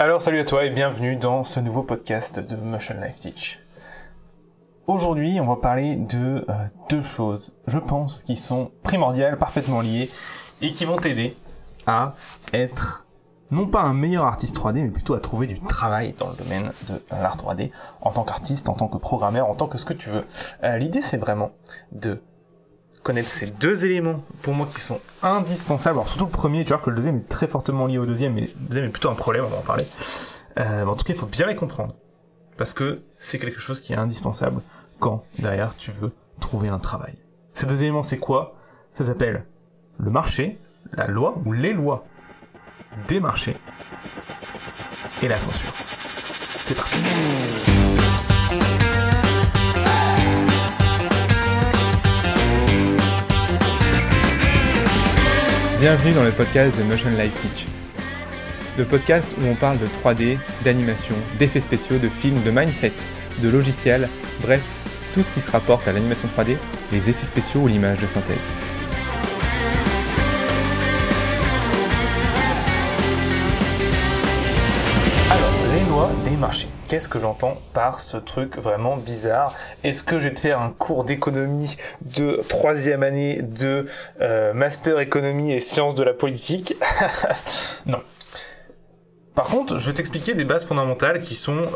Alors salut à toi et bienvenue dans ce nouveau podcast de Motion Life Teach. Aujourd'hui on va parler de deux choses, je pense, qui sont primordiales, parfaitement liées et qui vont t'aider à être non pas un meilleur artiste 3D mais plutôt à trouver du travail dans le domaine de l'art 3D en tant qu'artiste, en tant que programmeur, en tant que ce que tu veux. L'idée c'est vraiment de connaître ces deux éléments pour moi qui sont indispensables. Alors surtout le premier, tu vois que le deuxième est très fortement lié au deuxième, mais le deuxième est plutôt un problème, on va en parler. En tout cas, il faut bien les comprendre parce que c'est quelque chose qui est indispensable quand derrière tu veux trouver un travail. Ces deux éléments, c'est quoi? Ça s'appelle le marché, la loi ou les lois des marchés et la censure. C'est parti. Bienvenue dans le podcast de Motion Life Teach. Le podcast où on parle de 3D, d'animation, d'effets spéciaux, de films, de mindset, de logiciels, bref, tout ce qui se rapporte à l'animation 3D, les effets spéciaux ou l'image de synthèse. Alors, les lois des marchés. Qu'est-ce que j'entends par ce truc vraiment bizarre? Est-ce que je vais te faire un cours d'économie de 3e année de master économie et sciences de la politique? Non. Par contre, je vais t'expliquer des bases fondamentales qui sont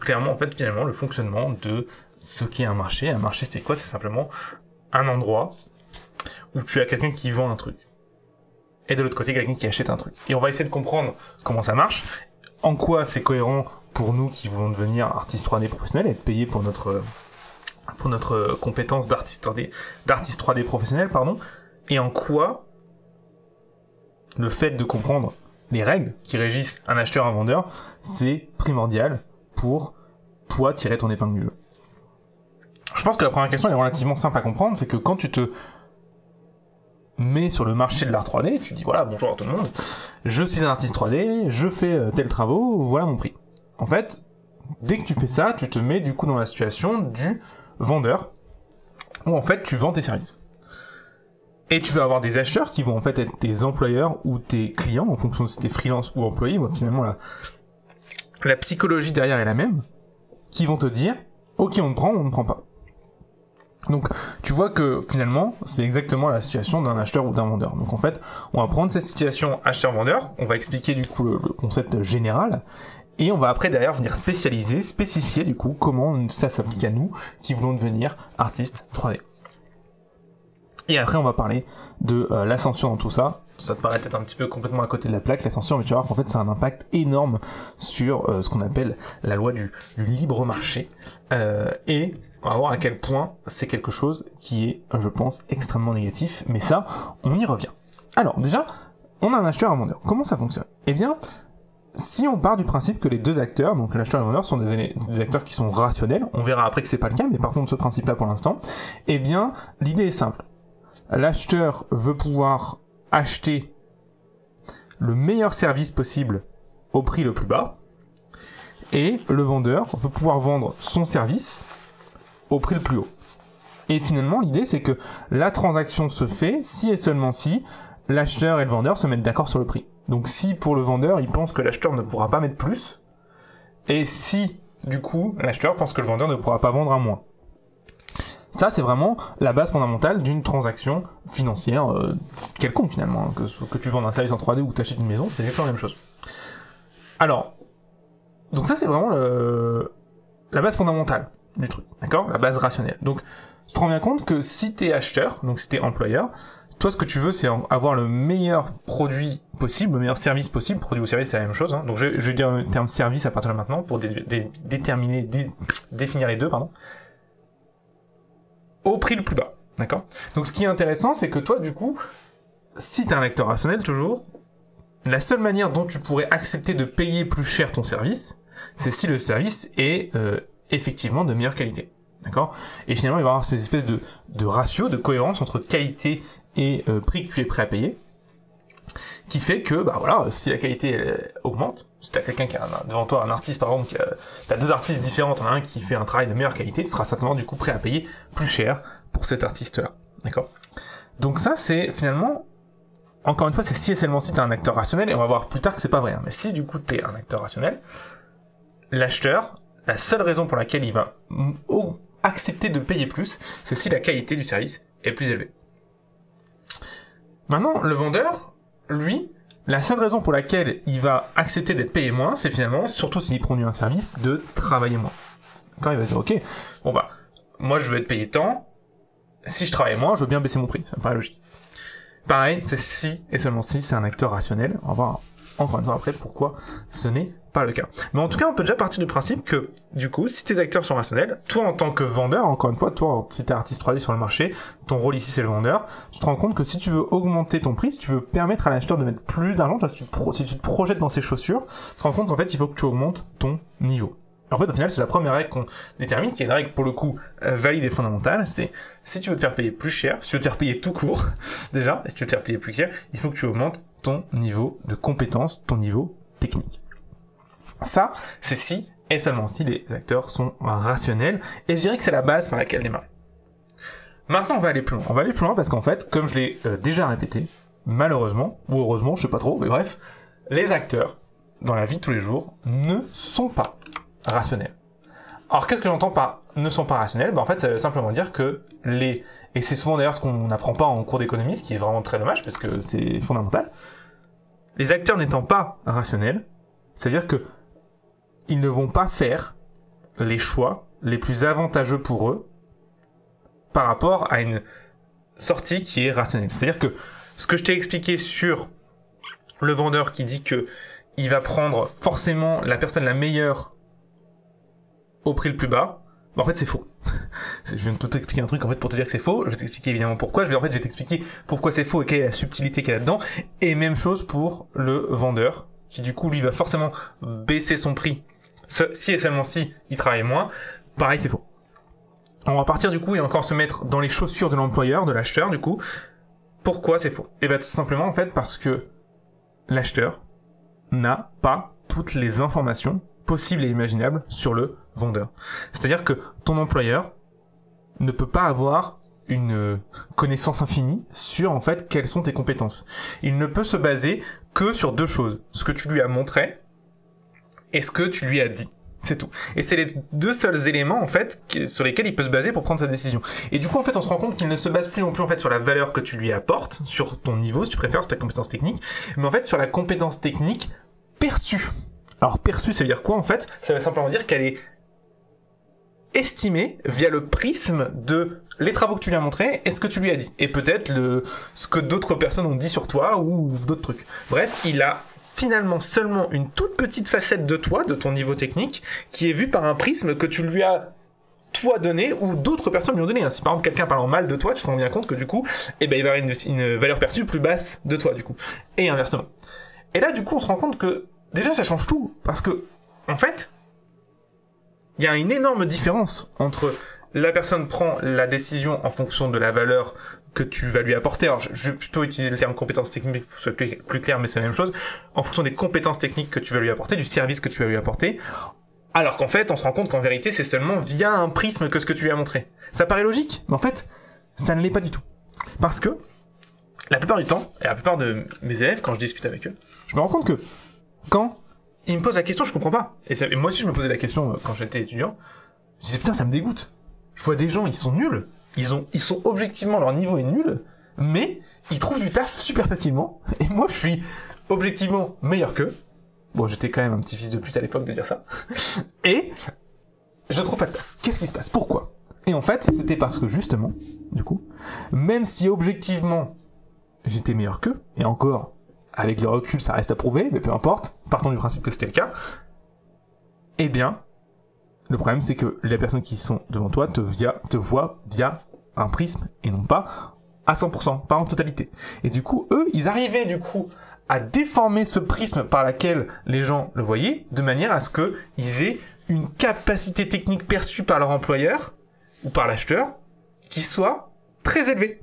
clairement, en fait, finalement, le fonctionnement de ce qu'est un marché. Un marché, c'est quoi? C'est simplement un endroit où tu as quelqu'un qui vend un truc. Et de l'autre côté, quelqu'un qui achète un truc. Et on va essayer de comprendre comment ça marche, en quoi c'est cohérent pour nous qui voulons devenir artistes 3D professionnels et être payés pour notre compétence d'artiste 3D professionnel, pardon, et en quoi le fait de comprendre les règles qui régissent un acheteur, un vendeur, c'est primordial pour toi tirer ton épingle du jeu. Je pense que la première question est relativement simple à comprendre, c'est que quand tu te mets sur le marché de l'art 3D, tu dis voilà, bonjour à tout le monde, je suis un artiste 3D, je fais tels travaux, voilà mon prix. En fait, dès que tu fais ça, tu te mets du coup dans la situation du vendeur, où en fait tu vends tes services. Et tu vas avoir des acheteurs qui vont en fait être tes employeurs ou tes clients, en fonction de si t'es freelance ou employé. Moi, finalement, la psychologie derrière est la même, qui vont te dire, ok, on te prend ou on ne prend pas. Donc, tu vois que finalement, c'est exactement la situation d'un acheteur ou d'un vendeur. Donc en fait, on va prendre cette situation acheteur-vendeur, on va expliquer du coup le concept général, et on va après derrière venir spécifier du coup comment ça s'applique à nous qui voulons devenir artistes 3D. Et après, on va parler de l'ascension dans tout ça. Ça te paraît peut-être un petit peu complètement à côté de la plaque, l'ascension, mais tu vas voir qu'en fait, ça a un impact énorme sur ce qu'on appelle la loi du libre marché. Et on va voir à quel point c'est quelque chose qui est, je pense, extrêmement négatif. Mais ça, on y revient. Alors, déjà, on a un acheteur et un vendeur. Comment ça fonctionne? Eh bien, si on part du principe que les deux acteurs, donc l'acheteur et le vendeur, sont des acteurs qui sont rationnels, on verra après que c'est pas le cas, mais partons de ce principe-là pour l'instant, eh bien, l'idée est simple. L'acheteur veut pouvoir acheter le meilleur service possible au prix le plus bas, et le vendeur veut pouvoir vendre son service au prix le plus haut. Et finalement, l'idée, c'est que la transaction se fait si et seulement si l'acheteur et le vendeur se mettent d'accord sur le prix. Donc si pour le vendeur, il pense que l'acheteur ne pourra pas mettre plus, et si, du coup, l'acheteur pense que le vendeur ne pourra pas vendre à moins. Ça, c'est vraiment la base fondamentale d'une transaction financière quelconque, finalement. Que tu vends un service en 3D ou que tu achètes une maison, c'est exactement la même chose. Alors, donc ça, c'est vraiment la base fondamentale du truc, d'accord? La base rationnelle. Donc, tu te rends bien compte que si tu es acheteur, donc si tu es employeur, toi, ce que tu veux, c'est avoir le meilleur produit possible, le meilleur service possible. Produit ou service, c'est la même chose. Hein. Donc, je vais dire le terme service à partir de maintenant pour définir les deux, pardon. Au prix le plus bas, d'accord? Donc ce qui est intéressant, c'est que toi, du coup, si t'es un acteur rationnel toujours, la seule manière dont tu pourrais accepter de payer plus cher ton service, c'est si le service est effectivement de meilleure qualité, d'accord? Et finalement, il va y avoir ces espèces de ratio, de cohérence entre qualité et prix que tu es prêt à payer, qui fait que, bah voilà, si la qualité augmente, si t'as quelqu'un qui a devant toi un artiste par exemple, t'as deux artistes différents, t'en as un qui fait un travail de meilleure qualité, tu seras certainement du coup prêt à payer plus cher pour cet artiste-là, d'accord? Donc ça, c'est finalement encore une fois, c'est si et seulement si t'es un acteur rationnel, et on va voir plus tard que c'est pas vrai, hein. Mais si du coup t'es un acteur rationnel, l'acheteur, la seule raison pour laquelle il va accepter de payer plus, c'est si la qualité du service est plus élevée. Maintenant, le vendeur, lui, la seule raison pour laquelle il va accepter d'être payé moins, c'est finalement, surtout s'il produit un service, de travailler moins. Quand il va dire, ok, bon bah, moi je veux être payé tant, si je travaille moins, je veux bien baisser mon prix, ça me paraît logique. Pareil, c'est si et seulement si c'est un acteur rationnel. On va voir encore une fois après pourquoi ce n'est pas le cas. Mais en tout cas, on peut déjà partir du principe que, du coup, si tes acteurs sont rationnels, toi en tant que vendeur, encore une fois, toi, si t'es artiste 3D sur le marché, ton rôle ici c'est le vendeur, tu te rends compte que si tu veux augmenter ton prix, si tu veux permettre à l'acheteur de mettre plus d'argent, si tu te projettes dans ses chaussures, tu te rends compte qu'en fait, il faut que tu augmentes ton niveau. En fait, au final, c'est la première règle qu'on détermine, qui est une règle, pour le coup, valide et fondamentale, c'est, si tu veux te faire payer plus cher, si tu veux te faire payer tout court, déjà, et si tu veux te faire payer plus cher, il faut que tu augmentes ton niveau de compétence, ton niveau technique. Ça, c'est si, et seulement si les acteurs sont rationnels, et je dirais que c'est la base par laquelle démarrer. Maintenant, on va aller plus loin. On va aller plus loin parce qu'en fait, comme je l'ai déjà répété, malheureusement, ou heureusement, je sais pas trop, mais bref, les acteurs, dans la vie de tous les jours, ne sont pas rationnels. Alors, qu'est-ce que j'entends par ne sont pas rationnels? En fait, ça veut simplement dire que et c'est souvent d'ailleurs ce qu'on n'apprend pas en cours d'économie, ce qui est vraiment très dommage, parce que c'est fondamental. Les acteurs n'étant pas rationnels, c'est-à-dire que ils ne vont pas faire les choix les plus avantageux pour eux par rapport à une sortie qui est rationnelle. C'est-à-dire que ce que je t'ai expliqué sur le vendeur qui dit que il va prendre forcément la personne la meilleure au prix le plus bas, en fait c'est faux. Je viens de t'expliquer un truc en fait pour te dire que c'est faux, je vais t'expliquer évidemment pourquoi, je vais t'expliquer pourquoi c'est faux et quelle est la subtilité qu'il y a là-dedans, et même chose pour le vendeur, qui du coup lui va forcément baisser son prix, si et seulement si il travaille moins, pareil c'est faux. On va partir du coup et encore se mettre dans les chaussures de l'employeur, de l'acheteur du coup. Pourquoi c'est faux? Et bien tout simplement en fait parce que l'acheteur n'a pas toutes les informations possibles et imaginables sur le vendeur. C'est-à-dire que ton employeur ne peut pas avoir une connaissance infinie sur en fait quelles sont tes compétences. Il ne peut se baser que sur deux choses: ce que tu lui as montré et ce que tu lui as dit. C'est tout. Et c'est les deux seuls éléments, en fait, sur lesquels il peut se baser pour prendre sa décision. Et du coup, en fait, on se rend compte qu'il ne se base plus non plus, en fait, sur la valeur que tu lui apportes, sur ton niveau, si tu préfères, sur ta compétence technique, mais en fait, sur la compétence technique perçue. Alors, perçue, ça veut dire quoi, en fait? Ça veut simplement dire qu'elle est estimée via le prisme de les travaux que tu lui as montrés et ce que tu lui as dit. Et peut-être ce que d'autres personnes ont dit sur toi ou d'autres trucs. Bref, il a finalement seulement une toute petite facette de toi, de ton niveau technique, qui est vue par un prisme que tu lui as toi donné ou d'autres personnes lui ont donné. Si par exemple quelqu'un parlant mal de toi, tu te rends bien compte que du coup, il va y avoir une valeur perçue plus basse de toi du coup. Et inversement. Et là du coup on se rend compte que déjà ça change tout, parce que en fait, il y a une énorme différence entre la personne prend la décision en fonction de la valeur que tu vas lui apporter. Alors, je vais plutôt utiliser le terme compétences techniques pour que ce soit plus clair, mais c'est la même chose. En fonction des compétences techniques que tu vas lui apporter, du service que tu vas lui apporter. Alors qu'en fait, on se rend compte qu'en vérité, c'est seulement via un prisme que ce que tu lui as montré. Ça paraît logique, mais en fait, ça ne l'est pas du tout. Parce que, la plupart du temps, et la plupart de mes élèves, quand je discute avec eux, je me rends compte que, quand ils me posent la question, je comprends pas. Et moi aussi, je me posais la question quand j'étais étudiant. Je disais, putain, ça me dégoûte. Je vois des gens, ils sont nuls. Ils sont objectivement, leur niveau est nul, mais ils trouvent du taf super facilement. Et moi, je suis objectivement meilleur qu'eux. Bon, j'étais quand même un petit fils de pute à l'époque de dire ça. Et je trouve pas de taf. Qu'est-ce qui se passe? Pourquoi? Et en fait, c'était parce que justement, du coup, même si objectivement, j'étais meilleur qu'eux, et encore, avec le recul, ça reste à prouver, mais peu importe, partons du principe que c'était le cas, eh bien, le problème, c'est que les personnes qui sont devant toi te voient via un prisme et non pas à 100%, pas en totalité. Et du coup, eux, ils arrivaient du coup à déformer ce prisme par laquelle les gens le voyaient, de manière à ce qu'ils aient une capacité technique perçue par leur employeur ou par l'acheteur qui soit très élevée.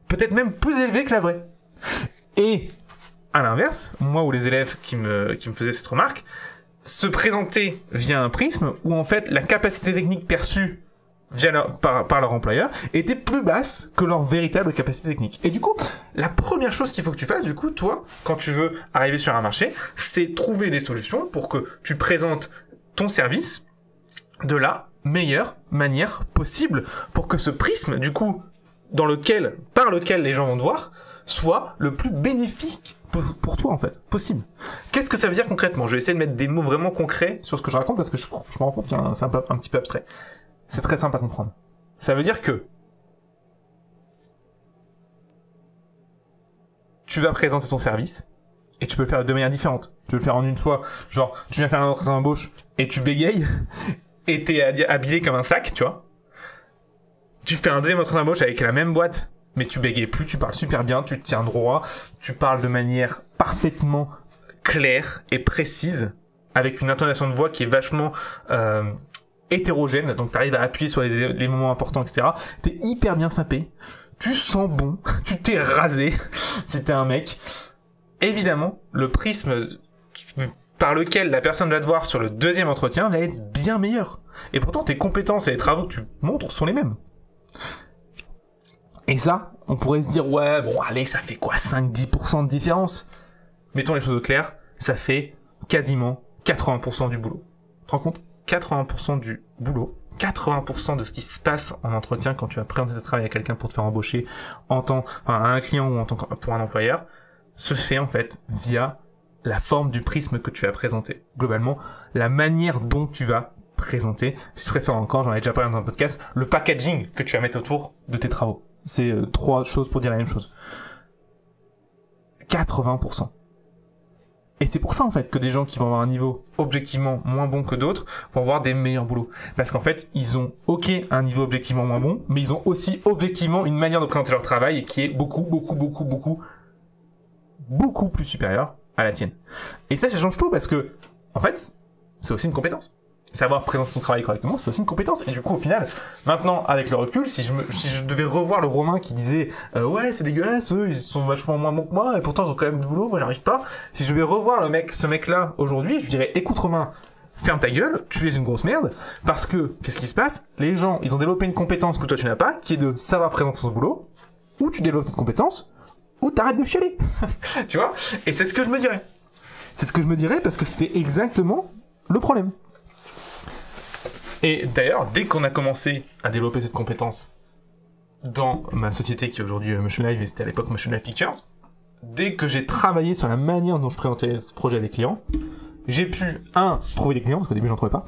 Peut-être même plus élevée que la vraie. Et à l'inverse, moi ou les élèves qui me faisaient cette remarque, se présenter via un prisme où en fait la capacité technique perçue par leur employeur étaient plus basses que leur véritable capacité technique. Et du coup, la première chose qu'il faut que tu fasses, du coup, toi, quand tu veux arriver sur un marché, c'est trouver des solutions pour que tu présentes ton service de la meilleure manière possible pour que ce prisme, du coup, par lequel les gens vont te voir, soit le plus bénéfique pour toi, en fait, possible. Qu'est-ce que ça veut dire concrètement? Je vais essayer de mettre des mots vraiment concrets sur ce que je raconte parce que je me rends compte que c'est un petit peu abstrait. C'est très simple à comprendre. Ça veut dire que tu vas présenter ton service et tu peux le faire de deux manières différentes. Tu peux le faire en une fois, genre tu viens faire un entretien d'embauche et tu bégayes et t'es habillé comme un sac, tu vois. Tu fais un deuxième entretien d'embauche avec la même boîte, mais tu bégayes plus, tu parles super bien, tu te tiens droit, tu parles de manière parfaitement claire et précise, avec une intonation de voix qui est vachement hétérogène, donc t'arrives à appuyer sur les moments importants, etc. T'es hyper bien sapé, tu sens bon, tu t'es rasé, si t'es un mec. Évidemment, le prisme par lequel la personne va te voir sur le deuxième entretien va être bien meilleur. Et pourtant, tes compétences et les travaux que tu montres sont les mêmes. Et ça, on pourrait se dire, ouais, bon, allez, ça fait quoi, 5-10% de différence? Mettons les choses au clair, ça fait quasiment 80% du boulot. Tu te rends compte? 80% du boulot, 80% de ce qui se passe en entretien quand tu vas présenter ton travail à quelqu'un pour te faire embaucher à un client ou pour un employeur, se fait en fait via la forme du prisme que tu vas présenter. Globalement, la manière dont tu vas présenter, si tu préfères encore, j'en ai déjà parlé dans un podcast, le packaging que tu vas mettre autour de tes travaux. C'est 3 choses pour dire la même chose. 80%. Et c'est pour ça, en fait, que des gens qui vont avoir un niveau objectivement moins bon que d'autres vont avoir des meilleurs boulots. Parce qu'en fait, ils ont, un niveau objectivement moins bon, mais ils ont aussi objectivement une manière de présenter leur travail qui est beaucoup plus supérieure à la tienne. Et ça change tout parce que, en fait, c'est aussi une compétence. Savoir présenter son travail correctement, c'est aussi une compétence. Et du coup, au final, maintenant, avec le recul, si je devais revoir le Romain qui disait ouais, c'est dégueulasse, eux, ils sont vachement moins bons que moi, et pourtant, ils ont quand même du boulot, moi, j'arrive pas. Si je devais revoir ce mec-là, aujourd'hui, je lui dirais, écoute, Romain, ferme ta gueule, tu es une grosse merde, parce que, qu'est-ce qui se passe? Les gens, ils ont développé une compétence que toi, tu n'as pas, qui est de savoir présenter son boulot, ou tu développes cette compétence, ou t'arrêtes de chialer. Tu vois? Et c'est ce que je me dirais. C'est ce que je me dirais parce que c'était exactement le problème. Et d'ailleurs, dès qu'on a commencé à développer cette compétence dans ma société qui est aujourd'hui Motion Live, et c'était à l'époque Motion Live Pictures, dès que j'ai travaillé sur la manière dont je présentais ce projet à des clients, j'ai pu, 1, trouver des clients, parce qu'au début j'en trouvais pas,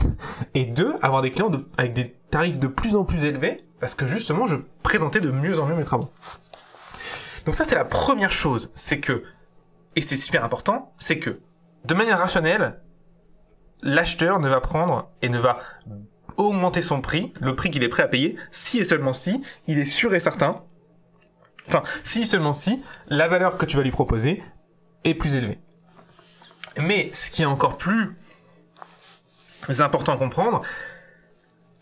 et 2, avoir des clients avec des tarifs de plus en plus élevés, parce que justement je présentais de mieux en mieux mes travaux. Donc ça, c'est la première chose, c'est que, et c'est super important, c'est que, de manière rationnelle, l'acheteur ne va prendre et ne va augmenter son prix, le prix qu'il est prêt à payer, si et seulement si, il est sûr et certain, si et seulement si, la valeur que tu vas lui proposer est plus élevée. Mais, ce qui est encore plus important à comprendre,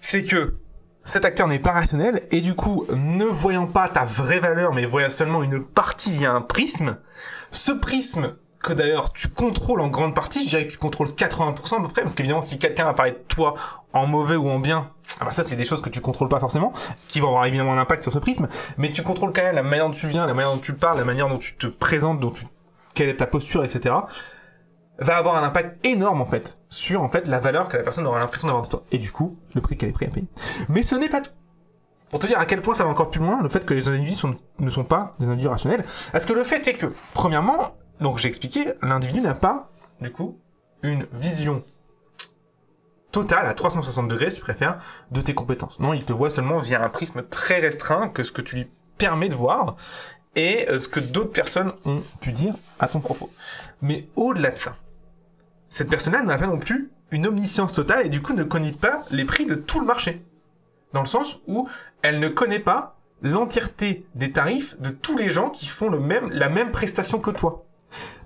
c'est que cet acteur n'est pas rationnel, et du coup, ne voyant pas ta vraie valeur, mais voyant seulement une partie via un prisme, ce prisme que d'ailleurs tu contrôles en grande partie, je dirais que tu contrôles 80% à peu près, parce qu'évidemment si quelqu'un va parler de toi en mauvais ou en bien, alors ça c'est des choses que tu contrôles pas forcément, qui vont avoir évidemment un impact sur ce prisme, mais tu contrôles quand même la manière dont tu viens, la manière dont tu parles, la manière dont tu te présentes, quelle est ta posture, etc., va avoir un impact énorme en fait, sur en fait la valeur que la personne aura l'impression d'avoir de toi, et du coup, le prix qu'elle est prête à payer. Mais ce n'est pas tout. Pour te dire à quel point ça va encore plus loin, le fait que les individus ne sont pas des individus rationnels, parce que le fait est que, premièrement, donc j'ai expliqué, l'individu n'a pas, du coup, une vision totale à 360 degrés, si tu préfères, de tes compétences. Non, il te voit seulement via un prisme très restreint que ce que tu lui permets de voir et ce que d'autres personnes ont pu dire à ton propos. Mais au-delà de ça, cette personne-là n'a pas non plus une omniscience totale et du coup ne connaît pas les prix de tout le marché. Dans le sens où elle ne connaît pas l'entièreté des tarifs de tous les gens qui font la même prestation que toi.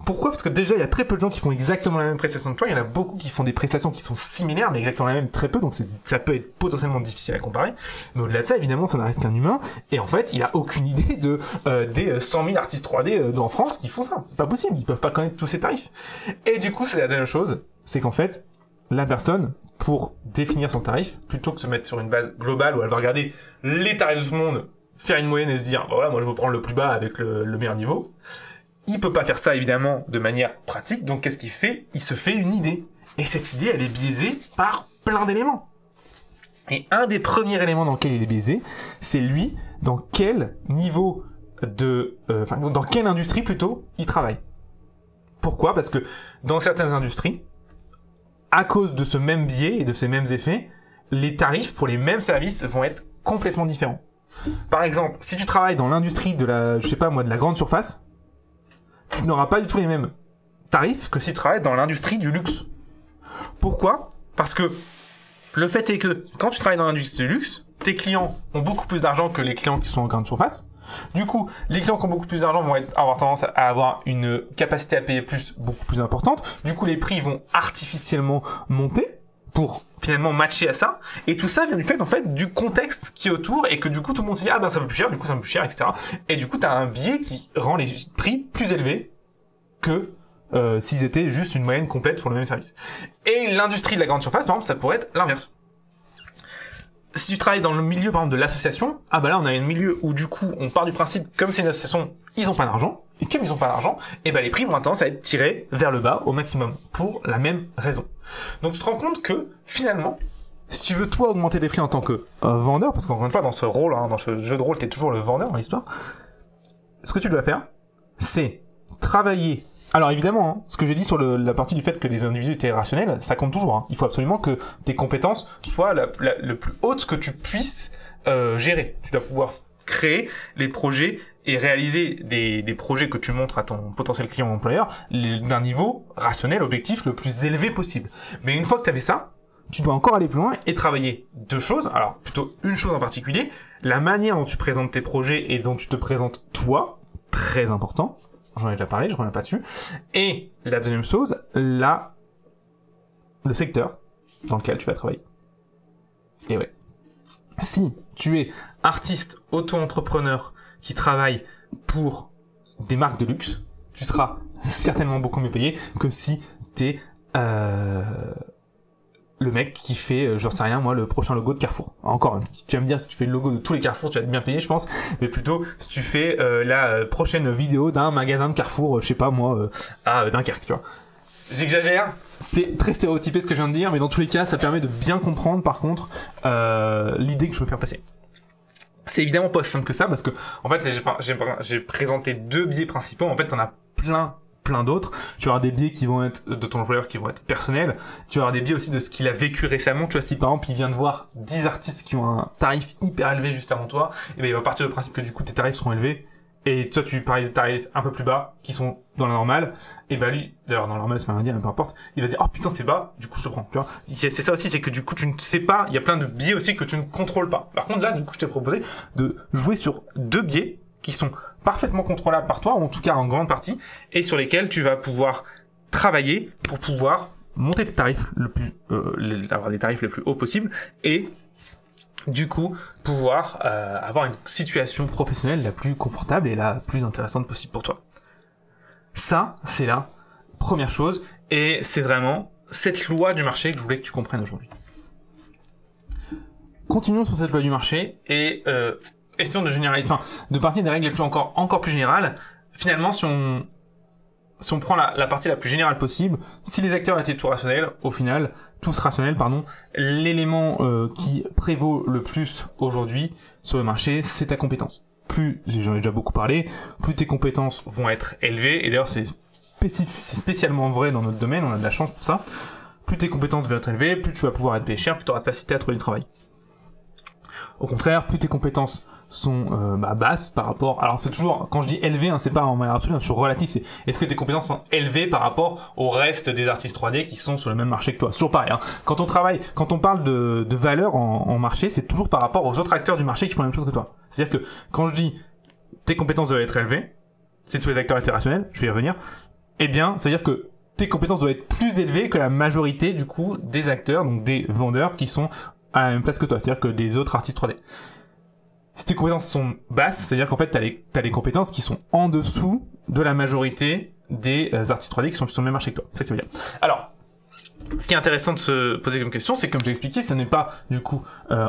Pourquoi? Parce que déjà, il y a très peu de gens qui font exactement la même prestation que toi. Il y en a beaucoup qui font des prestations qui sont similaires, mais exactement la même, très peu. Donc ça peut être potentiellement difficile à comparer. Mais au-delà de ça, évidemment, ça ne reste qu'un humain. Et en fait, il a aucune idée des 100 000 artistes 3D en France qui font ça. C'est pas possible. Ils peuvent pas connaître tous ces tarifs. Et du coup, c'est la deuxième chose. C'est qu'en fait, la personne, pour définir son tarif, plutôt que se mettre sur une base globale où elle va regarder les tarifs de tout le monde, faire une moyenne et se dire, voilà, moi je veux prendre le plus bas avec le meilleur niveau. Il peut pas faire ça, évidemment, de manière pratique, donc qu'est-ce qu'il fait? Il se fait une idée. Et cette idée, elle est biaisée par plein d'éléments. Et un des premiers éléments dans lequel il est biaisé, c'est lui, dans quel niveau dans quelle industrie plutôt, il travaille. Pourquoi? Parce que dans certaines industries, à cause de ce même biais et de ces mêmes effets, les tarifs pour les mêmes services vont être complètement différents. Par exemple, si tu travailles dans l'industrie de la grande surface, tu n'auras pas du tout les mêmes tarifs que si tu travailles dans l'industrie du luxe. Pourquoi? Parce que le fait est que quand tu travailles dans l'industrie du luxe, tes clients ont beaucoup plus d'argent que les clients qui sont en grande surface. Du coup, les clients qui ont beaucoup plus d'argent vont avoir tendance à avoir une capacité à payer beaucoup plus importante. Du coup, les prix vont artificiellement monter pour finalement matcher à ça. Et tout ça vient du fait, en fait, du contexte qui est autour et que du coup, tout le monde se dit, ah ben ça va plus cher, du coup ça va plus cher, etc. Et du coup, tu as un biais qui rend les prix plus élevés que s'ils étaient juste une moyenne complète pour le même service. Et l'industrie de la grande surface, par exemple, ça pourrait être l'inverse. Si tu travailles dans le milieu, par exemple, de l'association, ah bah là, on a un milieu où, du coup, on part du principe, comme c'est une association, ils ont pas d'argent, et comme ils ont pas d'argent, et ben les prix vont avoir tendance à être tirés vers le bas au maximum, pour la même raison. Donc tu te rends compte que, finalement, si tu veux, toi, augmenter tes prix en tant que vendeur, parce qu'encore une fois, dans ce rôle, dans ce jeu de rôle, t'es toujours le vendeur dans l'histoire, ce que tu dois faire, c'est travailler. Alors évidemment, ce que j'ai dit sur la partie du fait que les individus étaient rationnels, ça compte toujours. Il faut absolument que tes compétences soient le plus hautes que tu puisses gérer. Tu dois pouvoir créer les projets et réaliser des projets que tu montres à ton potentiel client ou employeur d'un niveau rationnel, objectif, le plus élevé possible. Mais une fois que tu avais ça, tu dois encore aller plus loin et travailler deux choses. Alors plutôt une chose en particulier, la manière dont tu présentes tes projets et dont tu te présentes toi, très important. J'en ai déjà parlé, je reviens pas dessus. Et la deuxième chose, le secteur dans lequel tu vas travailler. Et ouais. Si tu es artiste, auto-entrepreneur qui travaille pour des marques de luxe, tu seras certainement beaucoup mieux payé que si t'es le mec qui fait, j'en sais rien, moi, le prochain logo de Carrefour. Encore, tu vas me dire, si tu fais le logo de tous les Carrefour, tu vas être bien payé, je pense, mais plutôt, si tu fais la prochaine vidéo d'un magasin de Carrefour, je sais pas, moi, à Dunkerque, tu vois. J'exagère, c'est très stéréotypé ce que je viens de dire, mais dans tous les cas, ça permet de bien comprendre, par contre, l'idée que je veux faire passer. C'est évidemment pas si simple que ça, parce que, en fait, j'ai présenté deux biais principaux, en fait, t'en as plein d'autres. Tu vas avoir des biais qui vont être de ton employeur, qui vont être personnels. Tu vas avoir des biais aussi de ce qu'il a vécu récemment. Tu vois, si par exemple il vient de voir 10 artistes qui ont un tarif hyper élevé juste avant toi, et ben il va partir du principe que du coup tes tarifs seront élevés. Et toi tu paries des tarifs un peu plus bas, qui sont dans la normale, et ben lui, d'ailleurs dans la normale c'est pas un dire, mais peu importe, il va dire, oh putain c'est bas, du coup je te prends, tu vois. C'est ça aussi, c'est que du coup tu ne sais pas, il y a plein de biais aussi que tu ne contrôles pas. Par contre là, du coup je t'ai proposé de jouer sur deux biais qui sont parfaitement contrôlables par toi, ou en tout cas en grande partie, et sur lesquels tu vas pouvoir travailler pour pouvoir monter tes tarifs avoir les tarifs les plus hauts possibles, et du coup pouvoir avoir une situation professionnelle la plus confortable et la plus intéressante possible pour toi. Ça, c'est la première chose, et c'est vraiment cette loi du marché que je voulais que tu comprennes aujourd'hui. Continuons sur cette loi du marché, et essayons de généraliser, de partir des règles les plus encore plus générales. Finalement, si on prend la partie la plus générale possible, si les acteurs étaient tous rationnels, l'élément qui prévaut le plus aujourd'hui sur le marché, c'est ta compétence. Plus, j'en ai déjà beaucoup parlé, plus tes compétences vont être élevées, et d'ailleurs c'est spécialement vrai dans notre domaine, on a de la chance pour ça. Plus tes compétences vont être élevées, plus tu vas pouvoir être payé cher, plus tu auras de facilité à trouver du travail. Au contraire, plus tes compétences sont basses par rapport... Alors c'est toujours, quand je dis élevé, c'est pas en manière absolue, c'est toujours relatif, c'est est-ce que tes compétences sont élevées par rapport au reste des artistes 3D qui sont sur le même marché que toi. C'est toujours pareil. Quand on parle de valeur en marché, c'est toujours par rapport aux autres acteurs du marché qui font la même chose que toi. C'est-à-dire que quand je dis tes compétences doivent être élevées, si tous les acteurs étaient rationnels, je vais y revenir, eh bien, ça veut dire que tes compétences doivent être plus élevées que la majorité du coup des acteurs, donc des vendeurs qui sont à la même place que toi, c'est-à-dire que des autres artistes 3D. Si tes compétences sont basses, c'est-à-dire qu'en fait t'as des compétences qui sont en dessous de la majorité des artistes 3D qui sont sur le même marché que toi. C'est ça que ça veut dire. Alors, ce qui est intéressant de se poser comme question, c'est que comme j'ai expliqué, ce n'est pas du coup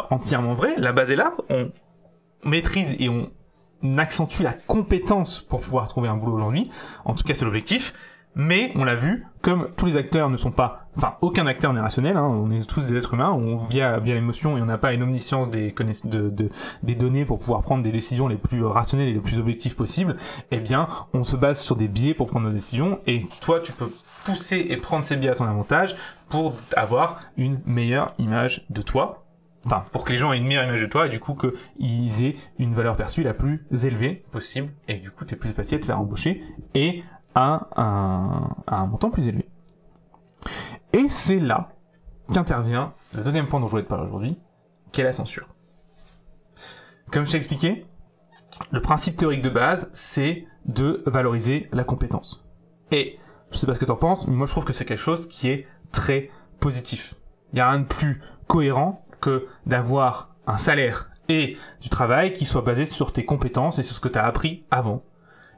entièrement vrai. La base est là, on maîtrise et on accentue la compétence pour pouvoir trouver un boulot aujourd'hui. En tout cas, c'est l'objectif. Mais on l'a vu, comme tous les acteurs ne sont pas, enfin aucun acteur n'est rationnel, hein, on est tous des êtres humains, on via l'émotion et on n'a pas une omniscience des données pour pouvoir prendre des décisions les plus rationnelles et les plus objectives possibles. Eh bien, on se base sur des biais pour prendre nos décisions et toi, tu peux pousser et prendre ces biais à ton avantage pour avoir une meilleure image de toi. Enfin, pour que les gens aient une meilleure image de toi et du coup qu'ils aient une valeur perçue la plus élevée possible et du coup, t'es plus facile de te faire embaucher et à un montant plus élevé. Et c'est là qu'intervient le deuxième point dont je voulais te parler aujourd'hui, qui est la censure. Comme je t'ai expliqué, le principe théorique de base, c'est de valoriser la compétence. Et je sais pas ce que t'en penses, mais moi je trouve que c'est quelque chose qui est très positif. Il n'y a rien de plus cohérent que d'avoir un salaire et du travail qui soit basé sur tes compétences et sur ce que tu as appris avant.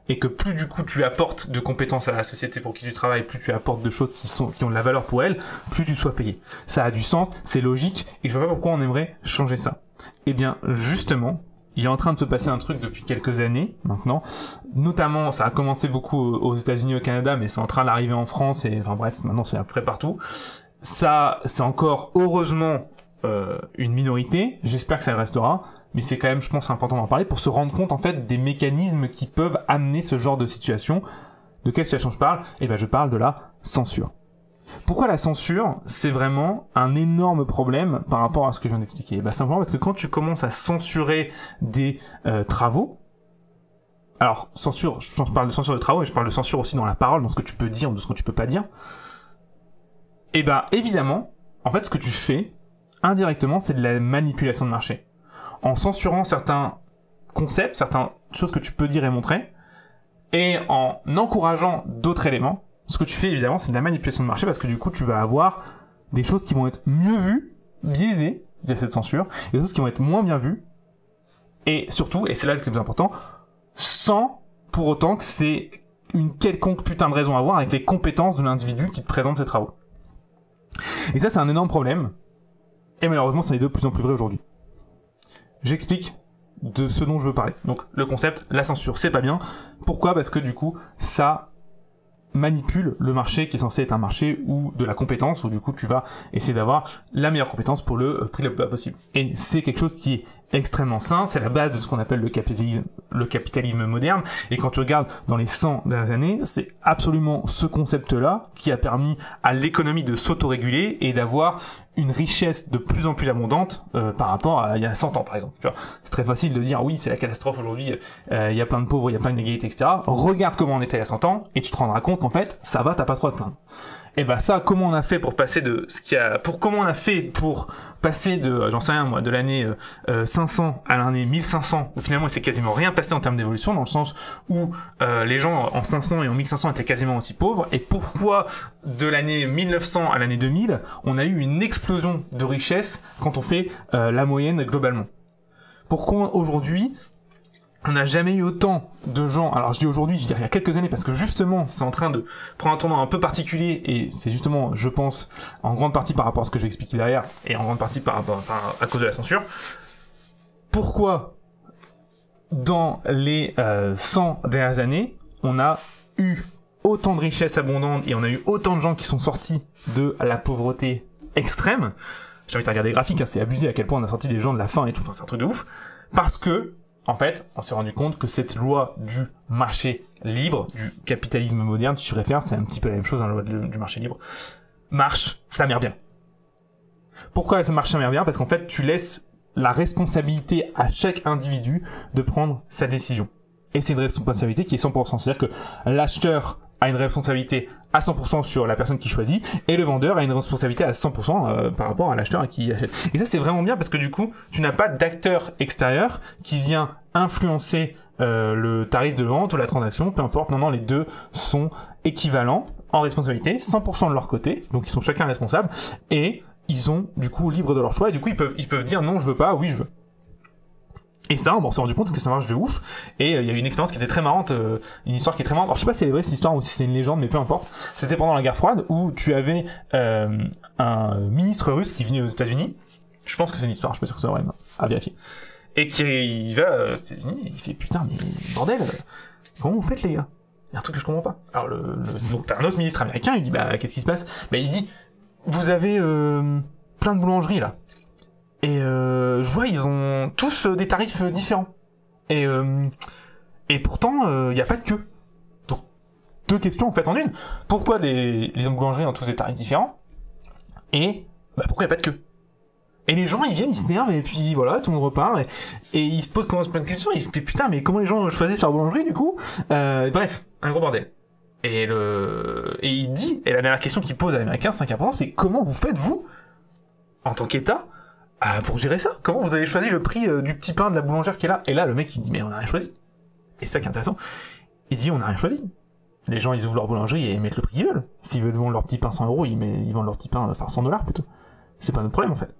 Et que plus du coup tu apportes de compétences à la société pour qui tu travailles, plus tu apportes de choses qui ont de la valeur pour elle, plus tu sois payé. Ça a du sens, c'est logique, et je vois pas pourquoi on aimerait changer ça. Eh bien, justement, il est en train de se passer un truc depuis quelques années, maintenant. Notamment, ça a commencé beaucoup aux États-Unis, au Canada, mais c'est en train d'arriver en France, et enfin bref, maintenant c'est après partout. Ça, c'est encore, heureusement, une minorité. J'espère que ça le restera. Mais c'est quand même, je pense, important d'en parler pour se rendre compte, en fait, des mécanismes qui peuvent amener ce genre de situation. De quelle situation je parle? Eh ben, je parle de la censure. Pourquoi la censure, c'est vraiment un énorme problème par rapport à ce que je viens d'expliquer? Eh ben, simplement parce que quand tu commences à censurer des travaux, alors, censure, je parle de censure de travaux et je parle de censure aussi dans la parole, dans ce que tu peux dire, dans ce que tu peux pas dire. Eh ben, évidemment, en fait, ce que tu fais, indirectement, c'est de la manipulation de marché. En censurant certains concepts, certaines choses que tu peux dire et montrer, et en encourageant d'autres éléments, ce que tu fais évidemment c'est de la manipulation de marché parce que du coup tu vas avoir des choses qui vont être mieux vues, biaisées via cette censure, et des choses qui vont être moins bien vues, et surtout, et c'est là que c'est le plus important, sans pour autant que c'est une quelconque putain de raison à voir avec les compétences de l'individu qui te présente ses travaux. Et ça c'est un énorme problème, et malheureusement c'est de plus en plus vrai aujourd'hui. J'explique de ce dont je veux parler. Donc, le concept, la censure, c'est pas bien. Pourquoi? Parce que du coup, ça manipule le marché qui est censé être un marché ou de la compétence, où du coup, tu vas essayer d'avoir la meilleure compétence pour le prix le plus bas possible. Et c'est quelque chose qui est extrêmement sain, c'est la base de ce qu'on appelle le capitalisme moderne, et quand tu regardes dans les 100 dernières années, c'est absolument ce concept-là qui a permis à l'économie de s'autoréguler et d'avoir une richesse de plus en plus abondante par rapport à il y a 100 ans par exemple. Tu vois, c'est très facile de dire oui c'est la catastrophe aujourd'hui, il y a plein de pauvres, il y a plein d'inégalités, etc. Regarde comment on était il y a 100 ans et tu te rendras compte qu'en fait ça va, t'as pas trop à te plaindre. Et ben ça, comment on a fait pour passer de comment on a fait pour passer de, j'en sais rien moi, de l'année 500 à l'année 1500, où finalement il s'est quasiment rien passé en termes d'évolution, dans le sens où les gens en 500 et en 1500 étaient quasiment aussi pauvres, et pourquoi de l'année 1900 à l'année 2000, on a eu une explosion de richesse quand on fait la moyenne globalement. Pourquoi aujourd'hui on n'a jamais eu autant de gens, alors je dis aujourd'hui, je dirais il y a quelques années, parce que justement, c'est en train de prendre un tournant un peu particulier, et c'est justement, je pense, en grande partie par rapport à ce que je vais expliquer derrière, et en grande partie par rapport, à cause de la censure. Pourquoi, dans les 100 dernières années, on a eu autant de richesses abondantes, et on a eu autant de gens qui sont sortis de la pauvreté extrême? J'ai envie de regarder les graphiques, hein, c'est abusé à quel point on a sorti des gens de la faim et tout, enfin c'est un truc de ouf, parce que en fait, on s'est rendu compte que cette loi du marché libre, du capitalisme moderne, si tu réfères, c'est un petit peu la même chose, hein, la loi du marché libre, marche sa mère bien. Pourquoi ça marche sa mère bien? Parce qu'en fait, tu laisses la responsabilité à chaque individu de prendre sa décision. Et c'est une responsabilité qui est 100%. C'est-à-dire que l'acheteur a une responsabilité à 100% sur la personne qui choisit, et le vendeur a une responsabilité à 100% par rapport à l'acheteur qui achète. Et ça, c'est vraiment bien parce que du coup, tu n'as pas d'acteur extérieur qui vient influencer le tarif de vente ou la transaction, peu importe. Non, les deux sont équivalents en responsabilité, 100% de leur côté, donc ils sont chacun responsables, et ils sont du coup libres de leur choix, et du coup ils peuvent dire non, je veux pas, oui, je veux. Et ça, on s'est rendu compte que ça marche de ouf. Et il y a eu une expérience qui était très marrante, une histoire qui est très marrante. Alors je sais pas si c'est vrai cette histoire ou si c'est une légende, mais peu importe. C'était pendant la guerre froide où tu avais un ministre russe qui venait aux États-Unis. Je pense que c'est une histoire, je suis pas sûr que c'est vrai, à vérifier. Et qui va aux États-Unis et il fait putain mais bordel, comment vous faites les gars? Il y a un truc que je comprends pas. Alors donc t'as un autre ministre américain, il dit bah qu'est-ce qui se passe? Bah il dit vous avez plein de boulangeries là. Et je vois, ils ont tous des tarifs différents. Et pourtant, il n'y a pas de queue. Donc, 2 questions en fait en une. Pourquoi les boulangeries ont tous des tarifs différents? Et pourquoi il n'y a pas de queue? Et les gens, ils viennent, ils servent, et puis voilà, tout le monde repart, et ils se posent plein de questions, ils se disent, putain, mais comment les gens choisissent leur boulangerie, du coup? Bref, un gros bordel. Et il dit, et la dernière question qu'il pose à l'américain, c'est important, c'est comment vous faites, vous, en tant qu'État, pour gérer ça? Comment vous avez choisi le prix du petit pain de la boulangère qui est là? Et là, le mec, il dit, mais on n'a rien choisi. Et c'est ça qui est intéressant. Il dit, on n'a rien choisi. Les gens, ils ouvrent leur boulangerie et ils mettent le prix qu'ils veulent. S'ils veulent vendre leur petit pain 100 €, ils vendent leur petit pain, enfin $100 plutôt. C'est pas notre problème, en fait.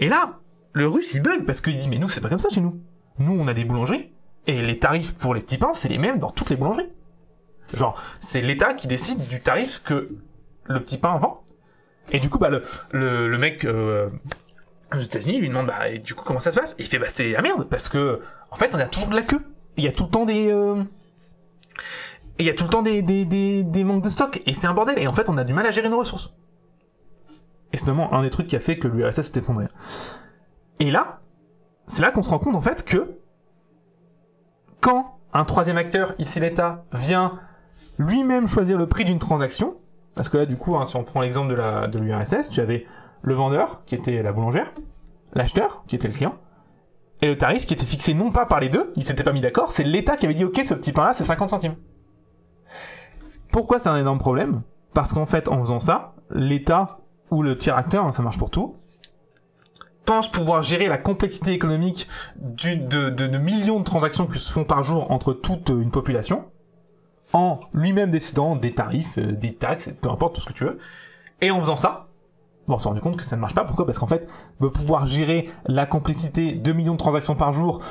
Et là, le russe, il bug parce qu'il dit, mais nous, c'est pas comme ça chez nous. Nous, on a des boulangeries et les tarifs pour les petits pains, c'est les mêmes dans toutes les boulangeries. Genre, c'est l'État qui décide du tarif que le petit pain vend. Et du coup, le mec, aux États-Unis, il lui demande et du coup comment ça se passe? Et il fait c'est la merde parce que en fait on a toujours de la queue. Il y a tout le temps des manques de stock et c'est un bordel et en fait on a du mal à gérer nos ressources. Et c'est vraiment un des trucs qui a fait que l'URSS s'est effondré. Et là, c'est là qu'on se rend compte en fait que quand un troisième acteur, ici l'État, vient lui-même choisir le prix d'une transaction, parce que là du coup si on prend l'exemple de l'URSS, tu avais le vendeur, qui était la boulangère, l'acheteur, qui était le client, et le tarif qui était fixé non pas par les deux, ils s'étaient pas mis d'accord, c'est l'État qui avait dit ok, ce petit pain-là, c'est 50 centimes. Pourquoi c'est un énorme problème? Parce qu'en fait, en faisant ça, l'État, ou le tiers acteur, ça marche pour tout, pense pouvoir gérer la complexité économique de millions de transactions qui se font par jour entre toute une population, en lui-même décidant des tarifs, des taxes, peu importe, tout ce que tu veux, et en faisant ça, on s'est rendu compte que ça ne marche pas. Pourquoi? Parce qu'en fait, pouvoir gérer la complexité de millions de transactions par jour,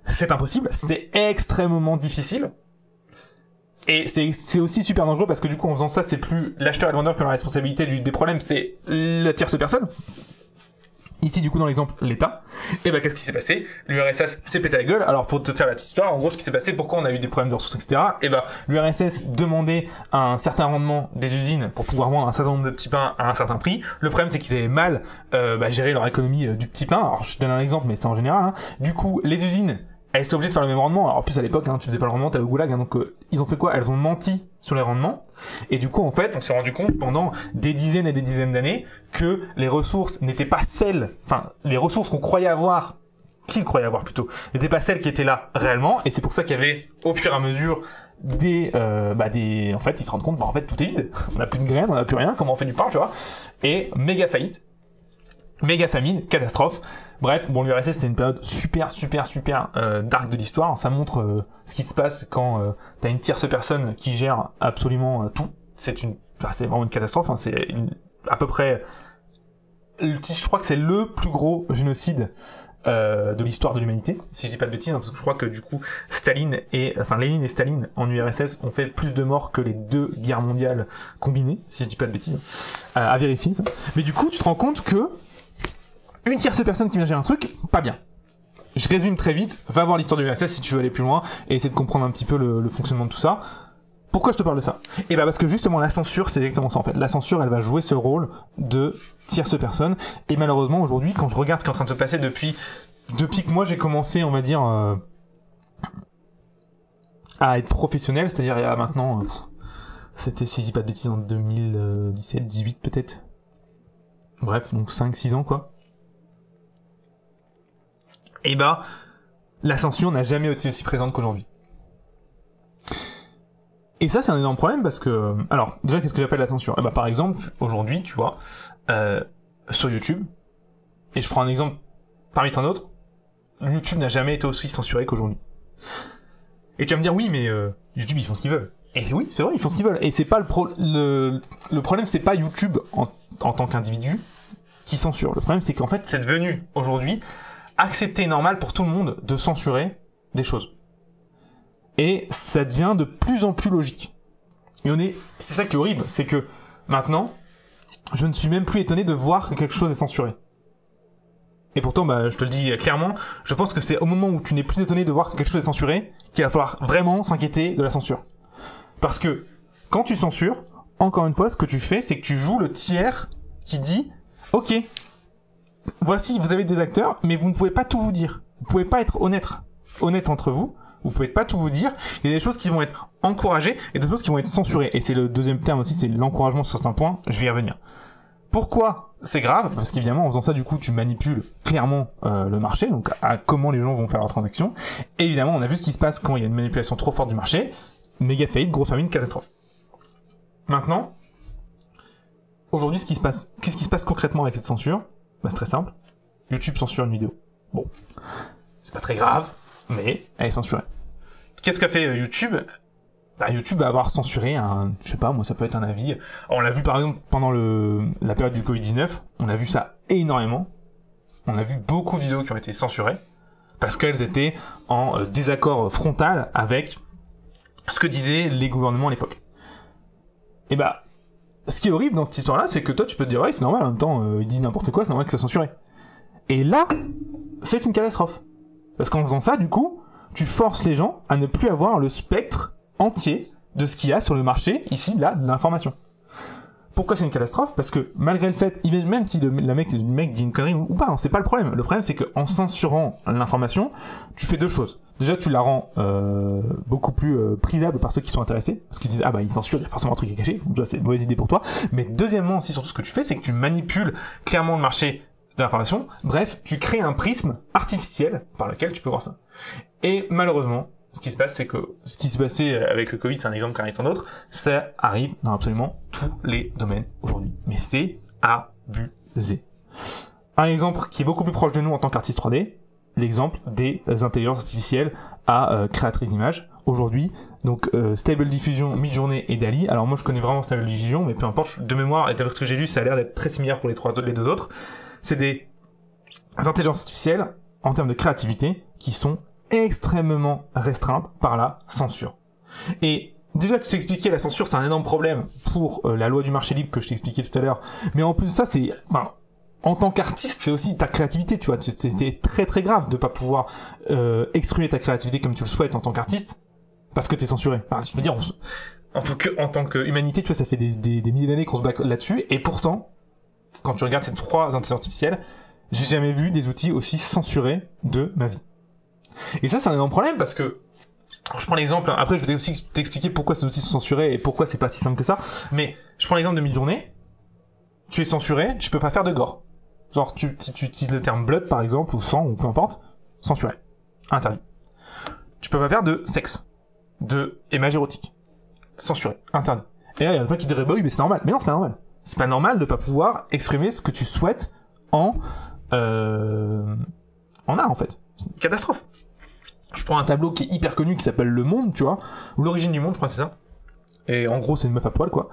c'est impossible. C'est extrêmement difficile. Et c'est aussi super dangereux parce que du coup, en faisant ça, c'est plus l'acheteur et le vendeur qui ont la responsabilité des problèmes, c'est la tierce personne. Ici, du coup, dans l'exemple, l'État. Et qu'est-ce qui s'est passé? L'URSS s'est pété la gueule. Alors, pour te faire la petite histoire, en gros, ce qui s'est passé, pourquoi on a eu des problèmes de ressources, etc. L'URSS demandait un certain rendement des usines pour pouvoir vendre un certain nombre de petits pains à un certain prix. Le problème, c'est qu'ils avaient mal géré leur économie du petit pain. Alors, je te donne un exemple, mais c'est en général. Du coup, les usines, elles étaient obligées de faire le même rendement. Alors, en plus, à l'époque, tu faisais pas le rendement, t'avais le goulag. Donc, ils ont fait quoi? Elles ont menti sur les rendements. Et du coup, en fait, on s'est rendu compte pendant des dizaines et des dizaines d'années que les ressources n'étaient pas celles, les ressources qu'on croyait avoir, n'étaient pas celles qui étaient là réellement. Et c'est pour ça qu'il y avait, au fur et à mesure, en fait, ils se rendent compte, en fait, tout est vide. On n'a plus de graines, on n'a plus rien. Comment on fait du pain, tu vois? Et méga faillite. Méga famine, catastrophe. Bref, l'URSS c'est une période super dark de l'histoire. Ça montre ce qui se passe quand t'as une tierce personne qui gère absolument tout. C'est vraiment une catastrophe. C'est à peu près, je crois que c'est le plus gros génocide de l'histoire de l'humanité, si je dis pas de bêtises, parce que je crois que du coup Lénine et Staline en URSS ont fait plus de morts que les 2 guerres mondiales combinées, si je dis pas de bêtises, à vérifier ça. Mais du coup, tu te rends compte que une tierce personne qui vient gérer un truc, pas bien. Je résume très vite, va voir l'histoire de l'URSS si tu veux aller plus loin, et essayer de comprendre un petit peu le fonctionnement de tout ça. Pourquoi je te parle de ça? Parce que justement la censure, c'est exactement ça en fait. La censure, elle va jouer ce rôle de tierce personne, et malheureusement aujourd'hui, quand je regarde ce qui est en train de se passer depuis que moi j'ai commencé, on va dire, à être professionnel, c'est-à-dire il y a maintenant, c'était, si je dis pas de bêtises, en 2017, 18 peut-être. Bref, donc 5-6 ans quoi. La censure n'a jamais été aussi présente qu'aujourd'hui. Et ça, c'est un énorme problème parce que... Alors, déjà, qu'est-ce que j'appelle la censure? Par exemple, aujourd'hui, tu vois, sur YouTube, et je prends un exemple parmi tant d'autres, YouTube n'a jamais été aussi censuré qu'aujourd'hui. Et tu vas me dire, oui, mais YouTube, ils font ce qu'ils veulent. Et oui, c'est vrai, ils font ce qu'ils veulent. Et c'est pas le problème, c'est pas YouTube en tant qu'individu qui censure. Le problème, c'est qu'en fait, c'est devenu, aujourd'hui, accepté et normal pour tout le monde de censurer des choses. Et ça devient de plus en plus logique. Et c'est ça qui est horrible, c'est que maintenant, je ne suis même plus étonné de voir que quelque chose est censuré. Et pourtant, je te le dis clairement, je pense que c'est au moment où tu n'es plus étonné de voir que quelque chose est censuré qu'il va falloir vraiment s'inquiéter de la censure. Parce que quand tu censures, encore une fois, ce que tu fais, c'est que tu joues le tiers qui dit « Ok, voici, vous avez des acteurs, mais vous ne pouvez pas tout vous dire. Vous pouvez pas être honnête entre vous. Vous pouvez pas tout vous dire. Il y a des choses qui vont être encouragées et des choses qui vont être censurées. Et c'est le deuxième terme aussi, c'est l'encouragement sur certains points. Je vais y revenir. Pourquoi c'est grave? Parce qu'évidemment, en faisant ça, du coup, tu manipules clairement le marché, donc à comment les gens vont faire leurs transactions. Et évidemment, on a vu ce qui se passe quand il y a une manipulation trop forte du marché. Méga faillite, gros famine, catastrophe. Maintenant, aujourd'hui, qu'est-ce qui se passe concrètement avec cette censure? C'est très simple. YouTube censure une vidéo. Bon, c'est pas très grave, mais elle est censurée. Qu'est-ce qu'a fait YouTube? YouTube va avoir censuré je sais pas, moi ça peut être un avis. On l'a vu par exemple pendant la période du Covid-19, on a vu ça énormément. On a vu beaucoup de vidéos qui ont été censurées parce qu'elles étaient en désaccord frontal avec ce que disaient les gouvernements à l'époque. Et ce qui est horrible dans cette histoire-là, c'est que toi tu peux te dire ouais c'est normal, en même temps ils disent n'importe quoi, c'est normal que ça soit censuré. Et là, c'est une catastrophe. Parce qu'en faisant ça, du coup, tu forces les gens à ne plus avoir le spectre entier de ce qu'il y a sur le marché, ici, là, de l'information. Pourquoi c'est une catastrophe? Parce que, malgré le fait, même si le mec dit une connerie ou pas, c'est pas le problème. Le problème, c'est qu'en censurant l'information, tu fais deux choses. Déjà, tu la rends beaucoup plus prisable par ceux qui sont intéressés, parce qu'ils disent « Ah il censure, il y a forcément un truc qui est caché. » Donc déjà, c'est une mauvaise idée pour toi. Mais deuxièmement, aussi, surtout, ce que tu fais, c'est que tu manipules clairement le marché de l'information. Bref, tu crées un prisme artificiel par lequel tu peux voir ça. Et malheureusement, ce qui se passe, c'est que ce qui s'est passé avec le Covid, c'est un exemple parmi tant d'autres, ça arrive dans absolument tous les domaines aujourd'hui. Mais c'est abusé. Un exemple qui est beaucoup plus proche de nous en tant qu'artiste 3D, l'exemple des intelligences artificielles à créatrices d'images. Aujourd'hui, donc Stable Diffusion, Midjourney et DALL-E. Alors moi je connais vraiment Stable Diffusion, mais peu importe, de mémoire, et d'après ce que j'ai lu, ça a l'air d'être très similaire pour les deux autres. C'est des intelligences artificielles, en termes de créativité, qui sont extrêmement restreintes par la censure. Et déjà que je t'ai expliqué, la censure, c'est un énorme problème pour la loi du marché libre que je t'ai expliqué tout à l'heure. Mais en plus de ça, en tant qu'artiste, c'est aussi ta créativité, tu vois. C'est très très grave de pas pouvoir exprimer ta créativité comme tu le souhaites en tant qu'artiste, parce que t'es censuré. Je veux dire, en tant qu'humanité, tu vois, ça fait des milliers d'années qu'on se bat là-dessus, et pourtant, quand tu regardes ces trois intelligences artificielles, j'ai jamais vu des outils aussi censurés de ma vie. Et ça, c'est un énorme problème parce que, je prends l'exemple, après je vais aussi t'expliquer pourquoi ces outils sont censurés et pourquoi c'est pas si simple que ça, mais je prends l'exemple de Midjourney, tu es censuré, tu peux pas faire de gore. Genre, si tu utilises le terme blood par exemple, ou sang, ou peu importe, censuré. Interdit. Tu peux pas faire de sexe, de images érotiques. Censuré. Interdit. Et là, il y en a pas qui diraient, bah oui, mais c'est normal. Mais non, c'est pas normal. C'est pas normal de pas pouvoir exprimer ce que tu souhaites en art, en fait. C'est une catastrophe. Je prends un tableau qui est hyper connu qui s'appelle Le Monde, tu vois, ou L'Origine du Monde, je crois que c'est ça. Et en gros, c'est une meuf à poil, quoi.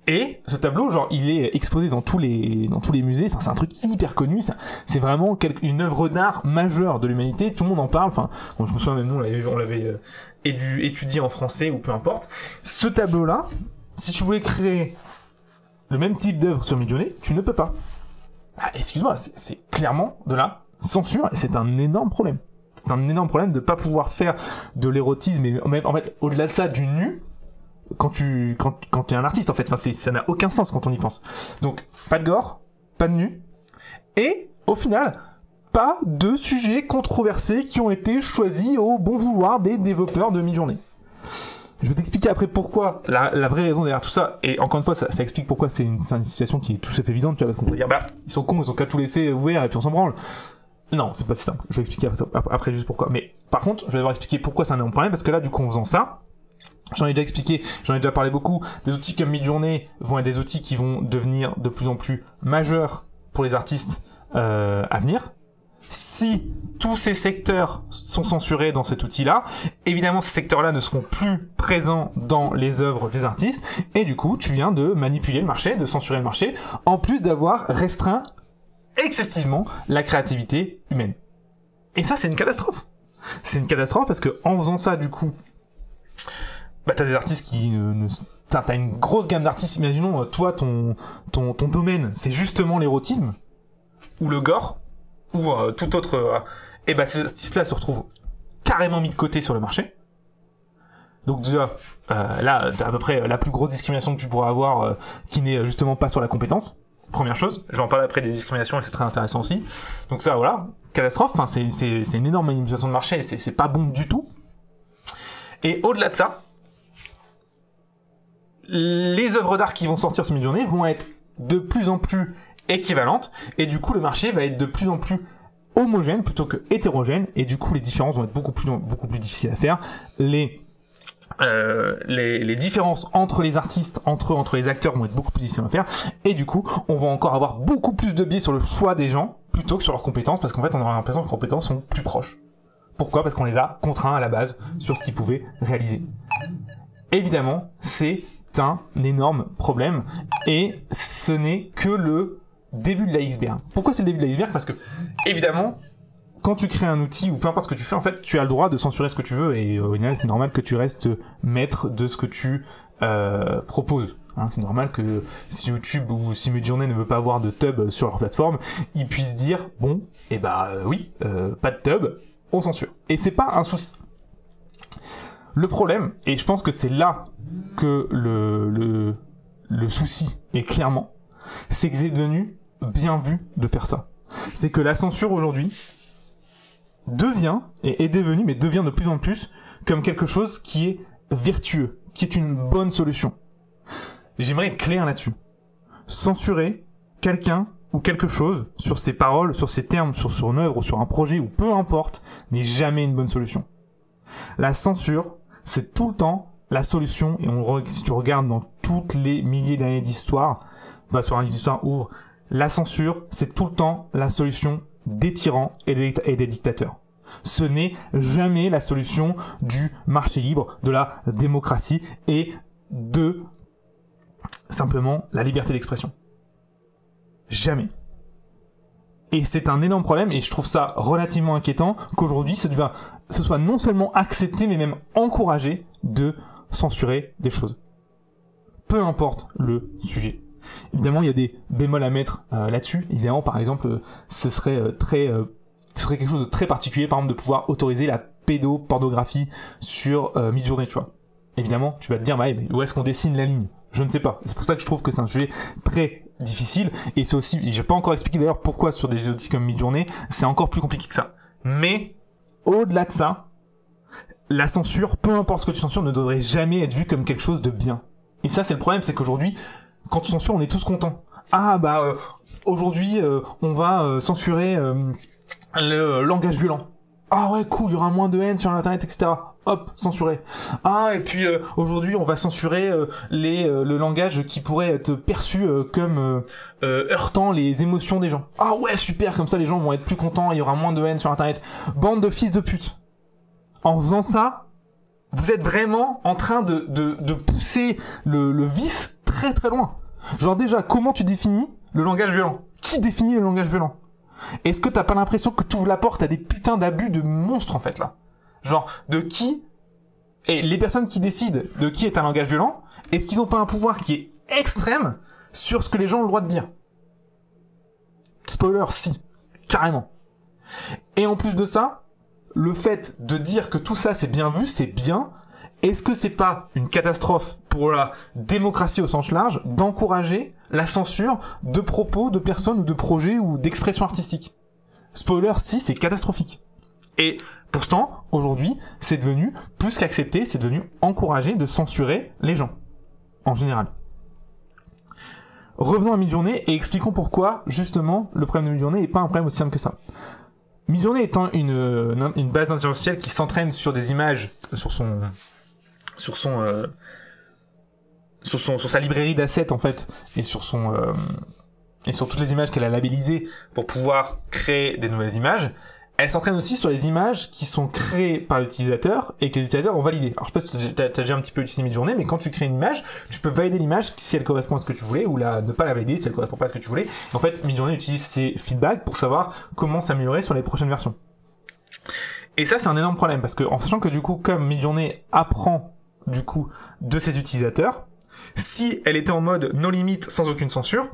Et ce tableau, genre, il est exposé dans tous les musées. Enfin, c'est un truc hyper connu. C'est vraiment une œuvre d'art majeure de l'humanité. Tout le monde en parle. Enfin, bon, je me souviens même nous, on l'avait étudié en français ou peu importe. Ce tableau-là, si tu voulais créer le même type d'œuvre sur Midjourney, tu ne peux pas. Excuse-moi, c'est clairement de la censure et c'est un énorme problème. C'est un énorme problème de pas pouvoir faire de l'érotisme et en fait, au-delà de ça, du nu. Quand tu es un artiste, en fait, ça n'a aucun sens quand on y pense. Donc, pas de gore, pas de nu, et au final, pas de sujets controversés qui ont été choisis au bon vouloir des développeurs de Midjourney. Je vais t'expliquer après pourquoi, la vraie raison derrière tout ça, et encore une fois, ça explique pourquoi c'est une situation qui est tout à fait évidente, tu vois, parce qu'on peut dire, ils sont cons, ils ont qu'à tout laisser ouvert et puis on s'en branle. Non, c'est pas si simple. Je vais expliquer après juste pourquoi. Mais par contre, je vais devoir expliquer pourquoi c'est un énorme problème, parce que là, du coup, en faisant ça, j'en ai déjà expliqué, j'en ai déjà parlé beaucoup, des outils comme Midjourney vont être des outils qui vont devenir de plus en plus majeurs pour les artistes à venir. Si tous ces secteurs sont censurés dans cet outil-là, évidemment ces secteurs-là ne seront plus présents dans les œuvres des artistes, et du coup tu viens de manipuler le marché, de censurer le marché, en plus d'avoir restreint excessivement la créativité humaine. Et ça, c'est une catastrophe. C'est une catastrophe parce que en faisant ça, du coup, bah t'as des artistes qui t'as une grosse gamme d'artistes. Imaginons, toi, ton domaine, c'est justement l'érotisme ou le gore ou tout autre. Et bah ces artistes-là se retrouvent carrément mis de côté sur le marché. Donc déjà, là, t'as à peu près la plus grosse discrimination que tu pourras avoir, qui n'est justement pas sur la compétence. Première chose, je vais en parler après des discriminations et c'est très intéressant aussi. Donc ça, voilà, catastrophe. Enfin, c'est une énorme manipulation de marché et c'est pas bon du tout. Et au-delà de ça, les œuvres d'art qui vont sortir sur Midjourney vont être de plus en plus équivalentes et du coup le marché va être de plus en plus homogène plutôt que hétérogène et du coup les différences vont être beaucoup plus difficiles à faire. Les différences entre les artistes, entre les acteurs vont être beaucoup plus difficiles à faire et du coup on va encore avoir beaucoup plus de biais sur le choix des gens plutôt que sur leurs compétences parce qu'en fait on aura l'impression que les compétences sont plus proches. Pourquoi ? Parce qu'on les a contraints à la base sur ce qu'ils pouvaient réaliser. Évidemment, c'est un énorme problème et ce n'est que le début de l'iceberg. Pourquoi c'est le début de l'iceberg ? Parce que, évidemment, quand tu crées un outil ou peu importe ce que tu fais, en fait, tu as le droit de censurer ce que tu veux et au final, c'est normal que tu restes maître de ce que tu proposes. Hein, c'est normal que si YouTube ou si Midjourney ne veut pas avoir de tub sur leur plateforme, ils puissent dire bon, eh bah oui, pas de tub, on censure. Et c'est pas un souci. Le problème, et je pense que c'est là que le souci est clairement, c'est que c'est devenu bien vu de faire ça. C'est que la censure aujourd'hui devient, et est devenue, mais devient de plus en plus comme quelque chose qui est vertueux, qui est une bonne solution. J'aimerais être clair là-dessus. Censurer quelqu'un ou quelque chose sur ses paroles, sur ses termes, sur son œuvre ou sur un projet ou peu importe, n'est jamais une bonne solution. La censure, c'est tout le temps la solution, et si tu regardes dans toutes les milliers d'années d'histoire, va sur un livre d'histoire, ouvre, la censure, c'est tout le temps la solution des tyrans et des dictateurs. Ce n'est jamais la solution du marché libre, de la démocratie et de simplement la liberté d'expression. Jamais. Et c'est un énorme problème, et je trouve ça relativement inquiétant qu'aujourd'hui ce soit non seulement accepté, mais même encouragé de censurer des choses. Peu importe le sujet. Évidemment, il y a des bémols à mettre là-dessus. Évidemment, par exemple, ce serait quelque chose de très particulier, par exemple, de pouvoir autoriser la pédopornographie sur Midjourney, tu vois. Évidemment, tu vas te dire, mais où est-ce qu'on dessine la ligne ? Je ne sais pas. C'est pour ça que je trouve que c'est un sujet très difficile. Et c'est aussi, j'ai pas encore expliqué d'ailleurs pourquoi sur des outils comme Midjourney, c'est encore plus compliqué que ça. Mais, au-delà de ça, la censure, peu importe ce que tu censures, ne devrait jamais être vue comme quelque chose de bien. Et ça, c'est le problème, c'est qu'aujourd'hui, quand tu censures, on est tous contents. Ah, aujourd'hui, on va censurer le langage violent. Ah ouais, cool, il y aura moins de haine sur Internet, etc. Hop, censuré. Ah, et puis aujourd'hui, on va censurer le langage qui pourrait être perçu comme heurtant les émotions des gens. Ah ouais, super, comme ça les gens vont être plus contents, il y aura moins de haine sur Internet. Bande de fils de pute. En faisant ça, vous êtes vraiment en train de pousser le vice très très loin. Genre déjà, comment tu définis le langage violent ? Qui définit le langage violent ? Est-ce que t'as pas l'impression que tu ouvres la porte à des putains d'abus de monstres en fait là ? Genre, de qui... Et les personnes qui décident de qui est un langage violent, est-ce qu'ils ont pas un pouvoir qui est extrême sur ce que les gens ont le droit de dire ? Spoiler, si. Carrément. Et en plus de ça, le fait de dire que tout ça c'est bien vu, c'est bien. Est-ce que c'est pas une catastrophe pour la démocratie au sens large d'encourager la censure de propos de personnes ou de projets ou d'expressions artistiques ? Spoiler, si, c'est catastrophique. Et pourtant, aujourd'hui, c'est devenu plus qu'accepté, c'est devenu encouragé de censurer les gens, en général. Revenons à Midjourney et expliquons pourquoi, justement, le problème de Midjourney n'est pas un problème aussi simple que ça. Midjourney étant une base d'intelligence artificielle qui s'entraîne sur des images, sur sa librairie d'assets en fait, et sur toutes les images qu'elle a labellisées pour pouvoir créer des nouvelles images, elle s'entraîne aussi sur les images qui sont créées par l'utilisateur et que les utilisateurs ont validées. Alors je sais pas si t'as déjà un petit peu utilisé Midjourney, mais quand tu crées une image, tu peux valider l'image si elle correspond à ce que tu voulais ou ne pas la valider si elle correspond pas à ce que tu voulais. En fait, Midjourney utilise ces feedbacks pour savoir comment s'améliorer sur les prochaines versions. Et ça, c'est un énorme problème parce que en sachant que du coup, comme Midjourney apprend du coup de ses utilisateurs, si elle était en mode no limit sans aucune censure,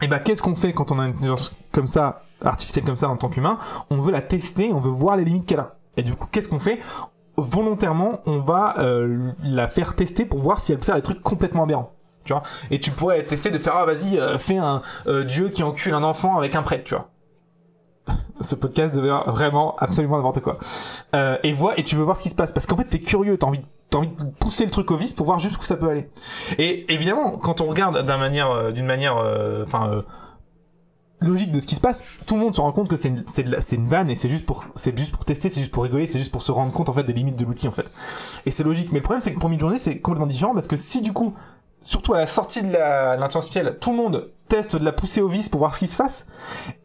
et ben qu'est-ce qu'on fait quand on a une intelligence comme ça, artificielle comme ça en tant qu'humain? On veut la tester, on veut voir les limites qu'elle a. Et du coup, qu'est-ce qu'on fait? Volontairement, on va la faire tester pour voir si elle peut faire des trucs complètement aberrants. Tu vois? Et tu pourrais tester de faire vas-y, fais un dieu qui encule un enfant avec un prêtre, tu vois. Ce podcast devient vraiment absolument n'importe quoi. Et tu veux voir ce qui se passe parce qu'en fait t'es curieux, t'as envie de pousser le truc au vice pour voir jusqu'où ça peut aller. Et évidemment, quand on regarde d'une manière logique de ce qui se passe, tout le monde se rend compte que c'est une vanne et c'est juste pour tester, c'est juste pour rigoler, c'est juste pour se rendre compte en fait des limites de l'outil en fait. Et c'est logique. Mais le problème c'est que pour Midjourney c'est complètement différent parce que si du coup, surtout à la sortie de l'intelligence artificielle, tout le monde teste de la pousser au vice pour voir ce qui se passe,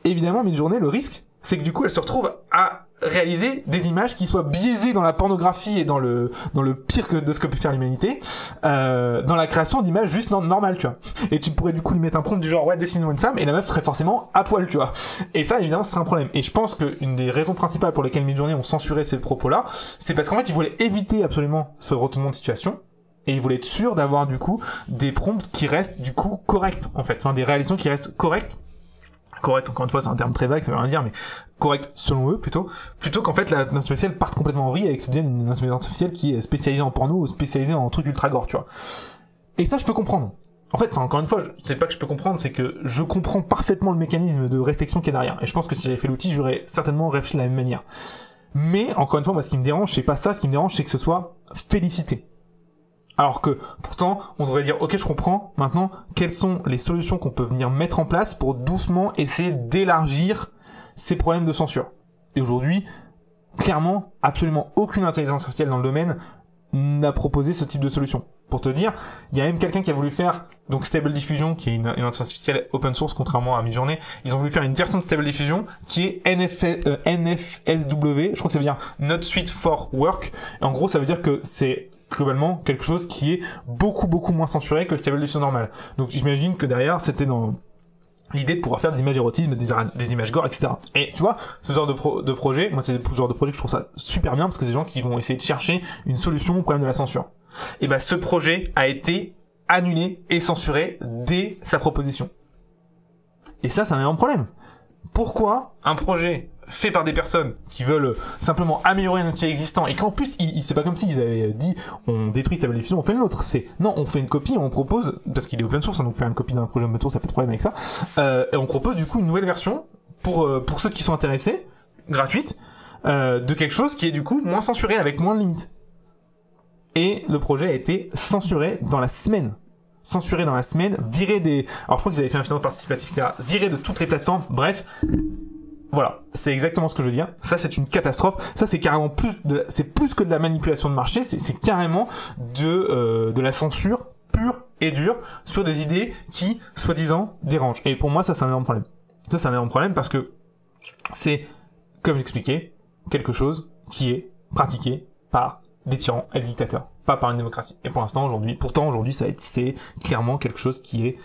évidemment Midjourney, le risque c'est que du coup elle se retrouve à réaliser des images qui soient biaisées dans la pornographie et dans le pire de ce que peut faire l'humanité, dans la création d'images juste normales, tu vois. Et tu pourrais du coup lui mettre un prompt du genre dessine-moi une femme et la meuf serait forcément à poil, tu vois. Et ça évidemment ce serait un problème. Et je pense que une des raisons principales pour lesquelles Midjourney ont censuré ces propos-là, c'est parce qu'en fait ils voulaient éviter absolument ce retournement de situation. Et ils voulaient être sûrs d'avoir du coup des prompts qui restent du coup corrects en fait, enfin des réalisations qui restent correctes. Correct, encore une fois, c'est un terme très vague, ça veut rien dire, mais correct selon eux plutôt qu'en fait l'intelligence artificielle parte complètement en vrille et que ça devienne une intelligence artificielle qui est spécialisée en porno ou spécialisée en trucs ultra gore, tu vois. Et ça, je peux comprendre. En fait, encore une fois, c'est pas que je peux comprendre, c'est que je comprends parfaitement le mécanisme de réflexion qu'il y a derrière. Et je pense que si j'avais fait l'outil, j'aurais certainement réfléchi de la même manière. Mais, encore une fois, moi, ce qui me dérange, c'est pas ça, ce qui me dérange, c'est que ce soit félicité. Alors que, pourtant, on devrait dire, ok, je comprends, maintenant, quelles sont les solutions qu'on peut venir mettre en place pour doucement essayer d'élargir ces problèmes de censure. Et aujourd'hui, clairement, absolument aucune intelligence artificielle dans le domaine n'a proposé ce type de solution. Pour te dire, il y a même quelqu'un qui a voulu faire, donc Stable Diffusion, qui est une intelligence artificielle open source, contrairement à Midjourney, ils ont voulu faire une version de Stable Diffusion qui est NFSW, je crois que ça veut dire Not Suite for Work. Et en gros, ça veut dire que c'est globalement quelque chose qui est beaucoup moins censuré que Stable Diffusion normale. Donc j'imagine que derrière c'était dans l'idée de pouvoir faire des images érotisme, des images gore, etc. Et tu vois, ce genre de projet, moi c'est le genre de projet que je trouve ça super bien parce que c'est des gens qui vont essayer de chercher une solution au problème de la censure. Et ben ce projet a été annulé et censuré dès sa proposition. Et ça c'est un énorme problème. Pourquoi un projet fait par des personnes qui veulent simplement améliorer un outil existant et qu'en plus c'est pas comme s'ils avaient dit on détruit Stable Diffusion, on fait une autre, c'est non, on fait une copie, on propose, parce qu'il est open source, donc faire une copie d'un projet open source, ça pas de problème avec ça, et on propose du coup une nouvelle version pour ceux qui sont intéressés, gratuite, de quelque chose qui est du coup moins censuré, avec moins de limites. Et le projet a été censuré dans la semaine. Viré des... Alors je crois qu'ils avaient fait un financement participatif, etc. Viré de toutes les plateformes, bref. Voilà, c'est exactement ce que je veux dire. Ça, c'est une catastrophe. Ça, c'est carrément c'est plus que de la manipulation de marché. C'est carrément de la censure pure et dure sur des idées qui, soi-disant, dérangent. Et pour moi, ça, c'est un énorme problème. Ça, c'est un énorme problème parce que c'est, comme j'expliquais, quelque chose qui est pratiqué par des tyrans et des dictateurs, pas par une démocratie. Et pour l'instant, aujourd'hui, c'est clairement quelque chose qui est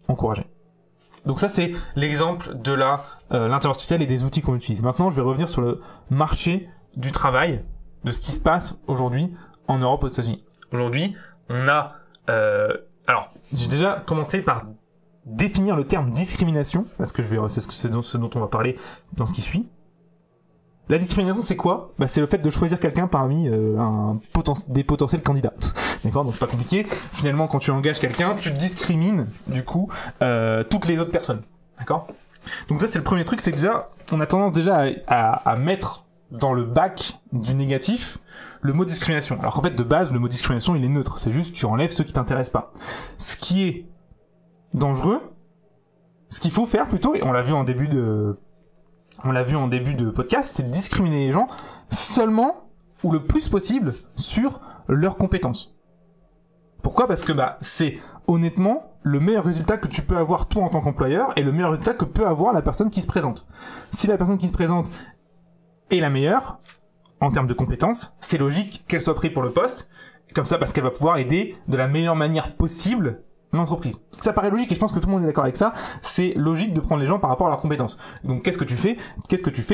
encouragé. Donc ça, c'est l'exemple de l'intelligence artificielle et des outils qu'on utilise. Maintenant, je vais revenir sur le marché du travail, de ce qui se passe aujourd'hui en Europe aux États-Unis. Aujourd'hui, on a... alors, j'ai déjà commencé par définir le terme discrimination, parce que c'est ce dont on va parler dans ce qui suit. La discrimination, c'est quoi ? Bah, c'est le fait de choisir quelqu'un parmi des potentiels candidats. D'accord ? Donc c'est pas compliqué. Finalement, quand tu engages quelqu'un, tu discrimines du coup toutes les autres personnes. D'accord ? Donc ça, c'est le premier truc, c'est que déjà, on a tendance déjà à mettre dans le bac du négatif le mot discrimination. Alors qu'en fait, de base, le mot discrimination, il est neutre. C'est juste, tu enlèves ceux qui t'intéressent pas. Ce qui est dangereux, ce qu'il faut faire plutôt, et on l'a vu en début de podcast, c'est de discriminer les gens seulement ou le plus possible sur leurs compétences. Pourquoi ? Parce que c'est honnêtement le meilleur résultat que tu peux avoir toi en tant qu'employeur et le meilleur résultat que peut avoir la personne qui se présente. Si la personne qui se présente est la meilleure en termes de compétences, c'est logique qu'elle soit prise pour le poste, comme ça parce qu'elle va pouvoir aider de la meilleure manière possible l'entreprise. Ça paraît logique et je pense que tout le monde est d'accord avec ça. C'est logique de prendre les gens par rapport à leurs compétences. Donc qu'est-ce que tu fais ?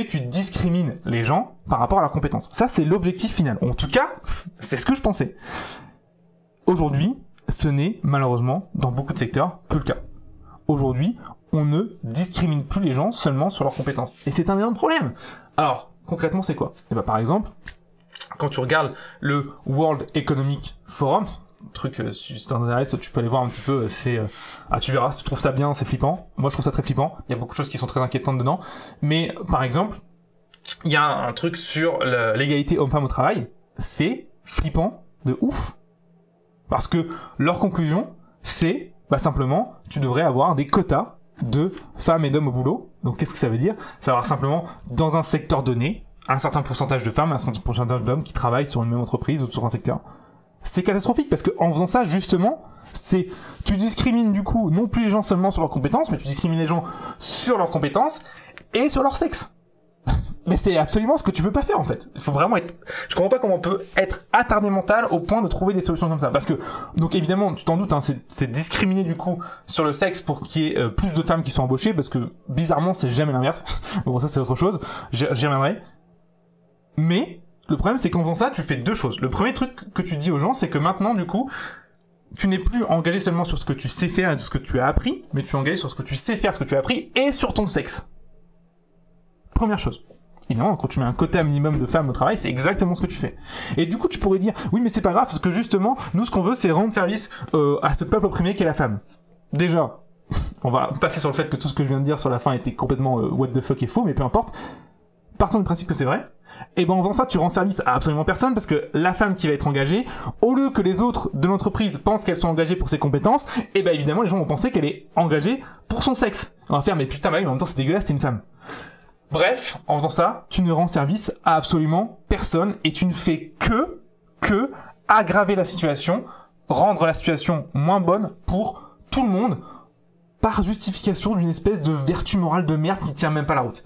Tu discrimines les gens par rapport à leurs compétences. Ça, c'est l'objectif final. En tout cas, c'est ce que je pensais. Aujourd'hui, ce n'est malheureusement dans beaucoup de secteurs plus le cas. Aujourd'hui, on ne discrimine plus les gens seulement sur leurs compétences. Et c'est un énorme problème. Alors, concrètement, c'est quoi ? Eh ben, par exemple, quand tu regardes le World Economic Forum, truc, si tu t'intéresses, tu peux aller voir un petit peu, tu verras, si tu trouves ça bien, c'est flippant. Moi, je trouve ça très flippant. Il y a beaucoup de choses qui sont très inquiétantes dedans. Mais, par exemple, il y a un truc sur l'égalité homme-femme au travail. C'est flippant de ouf. Parce que leur conclusion, c'est, simplement, tu devrais avoir des quotas de femmes et d'hommes au boulot. Donc, qu'est-ce que ça veut dire ? Ça va avoir simplement, dans un secteur donné, un certain pourcentage de femmes, un certain pourcentage d'hommes qui travaillent sur une même entreprise ou sur un secteur. C'est catastrophique parce que en faisant ça, justement, tu discrimines du coup non plus les gens seulement sur leurs compétences, mais tu discrimines les gens sur leurs compétences et sur leur sexe. Mais c'est absolument ce que tu peux pas faire en fait. Il faut vraiment je comprends pas comment on peut être attardé mental au point de trouver des solutions comme ça. Parce que, donc évidemment, tu t'en doutes, hein, c'est discriminer du coup sur le sexe pour qu'il y ait plus de femmes qui sont embauchées, parce que bizarrement, c'est jamais l'inverse. Bon, ça c'est autre chose. J'y reviendrai. Mais le problème, c'est qu'en faisant ça, tu fais deux choses. Le premier truc que tu dis aux gens, c'est que maintenant, du coup, tu n'es plus engagé seulement sur ce que tu sais faire et ce que tu as appris, mais tu es engagé sur ce que tu sais faire, ce que tu as appris, et sur ton sexe. Première chose. Évidemment, quand tu mets un quota minimum de femmes au travail, c'est exactement ce que tu fais. Et du coup, tu pourrais dire, oui, mais c'est pas grave, parce que justement, nous, ce qu'on veut, c'est rendre service à ce peuple opprimé qu'est la femme. Déjà, on va passer sur le fait que tout ce que je viens de dire sur la fin était complètement what the fuck et faux, mais peu importe. Partons du principe que c'est vrai. Et en faisant ça, tu rends service à absolument personne, parce que la femme qui va être engagée, au lieu que les autres de l'entreprise pensent qu'elles sont engagées pour ses compétences, évidemment, les gens vont penser qu'elle est engagée pour son sexe. On va faire, mais putain, mais en même temps, c'est dégueulasse, c'est une femme. Bref, en faisant ça, tu ne rends service à absolument personne, et tu ne fais que aggraver la situation, rendre la situation moins bonne pour tout le monde, par justification d'une espèce de vertu morale de merde qui tient même pas la route.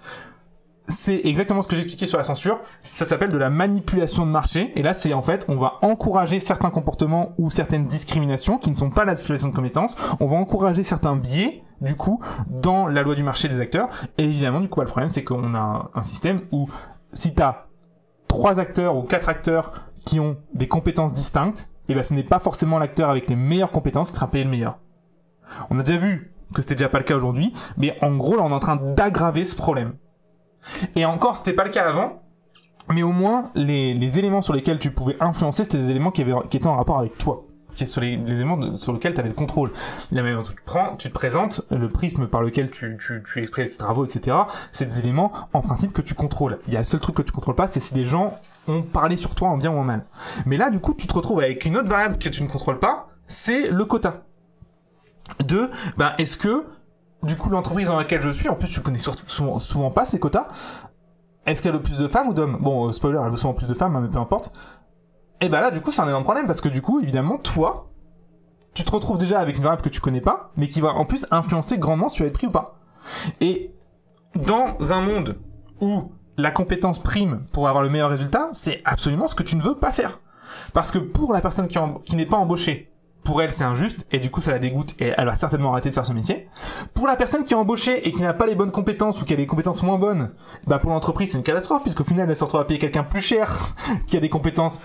C'est exactement ce que j'ai expliqué sur la censure. Ça s'appelle de la manipulation de marché. Et là, c'est en fait, on va encourager certains comportements ou certaines discriminations qui ne sont pas la discrimination de compétences. On va encourager certains biais, du coup, dans la loi du marché des acteurs. Et évidemment, du coup, le problème, c'est qu'on a un système où si t'as 3 acteurs ou 4 acteurs qui ont des compétences distinctes, ce n'est pas forcément l'acteur avec les meilleures compétences qui sera payé le meilleur. On a déjà vu que c'était déjà pas le cas aujourd'hui, mais en gros, là, on est en train d'aggraver ce problème. Et encore, c'était pas le cas avant, mais au moins, les éléments sur lesquels tu pouvais influencer, c'était des éléments qui étaient en rapport avec toi. Sur les éléments sur lesquels tu avais le contrôle. La même tu te présentes, le prisme par lequel tu exprimes tes travaux, etc. C'est des éléments, en principe, que tu contrôles. Il y a le seul truc que tu contrôles pas, c'est si des gens ont parlé sur toi en bien ou en mal. Mais là, du coup, tu te retrouves avec une autre variable que tu ne contrôles pas, c'est le quota. Est-ce que du coup, l'entreprise dans laquelle je suis, en plus, tu connais souvent pas ces quotas. Est-ce qu'elle a le plus de femmes ou d'hommes ? Bon, spoiler, elle a souvent plus de femmes, mais peu importe. Et là, du coup, c'est un énorme problème, parce que du coup, évidemment, toi, tu te retrouves déjà avec une variable que tu connais pas, mais qui va en plus influencer grandement si tu vas être pris ou pas. Et dans un monde où la compétence prime pour avoir le meilleur résultat, c'est absolument ce que tu ne veux pas faire. Parce que pour la personne qui n'est pas embauchée, pour elle, c'est injuste, et du coup, ça la dégoûte, et elle va certainement arrêter de faire ce métier. Pour la personne qui est embauchée et qui n'a pas les bonnes compétences, ou qui a des compétences moins bonnes, pour l'entreprise, c'est une catastrophe, puisqu'au final, elle se retrouve à payer quelqu'un plus cher, qui a des compétences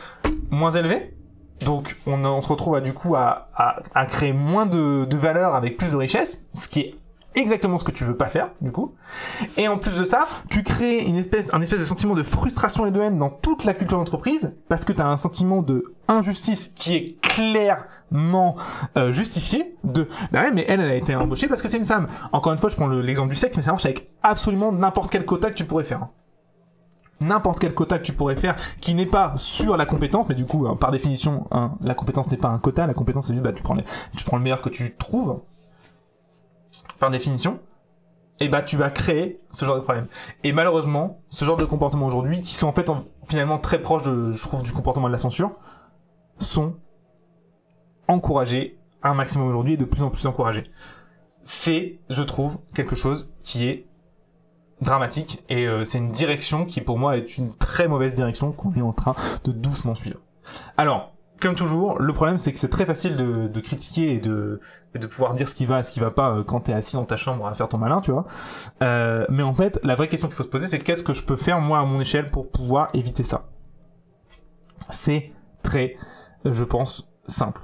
moins élevées. Donc, on se retrouve à créer moins de valeur avec plus de richesse, ce qui est exactement ce que tu veux pas faire, du coup. Et en plus de ça, tu crées un espèce de sentiment de frustration et de haine dans toute la culture d'entreprise, parce que tu as un sentiment de injustice qui est clairement justifié, mais elle a été embauchée parce que c'est une femme. Encore une fois, je prends l'exemple du sexe, mais ça marche avec absolument n'importe quel quota que tu pourrais faire. N'importe quel quota que tu pourrais faire qui n'est pas sur la compétence, mais du coup, par définition, la compétence n'est pas un quota, la compétence c'est juste, tu prends le meilleur que tu trouves, par définition, tu vas créer ce genre de problème. Et malheureusement, ce genre de comportements aujourd'hui, qui sont en fait finalement très proches, je trouve, du comportement de la censure, sont encouragés un maximum aujourd'hui et de plus en plus encouragés. C'est, je trouve, quelque chose qui est dramatique et c'est une direction qui pour moi est une très mauvaise direction qu'on est en train de doucement suivre. Alors, comme toujours, le problème c'est que c'est très facile de critiquer et de pouvoir dire ce qui va et ce qui va pas quand t'es assis dans ta chambre à faire ton malin, tu vois. Mais en fait, la vraie question qu'il faut se poser, c'est qu'est-ce que je peux faire moi à mon échelle pour pouvoir éviter ça. C'est très, je pense, simple.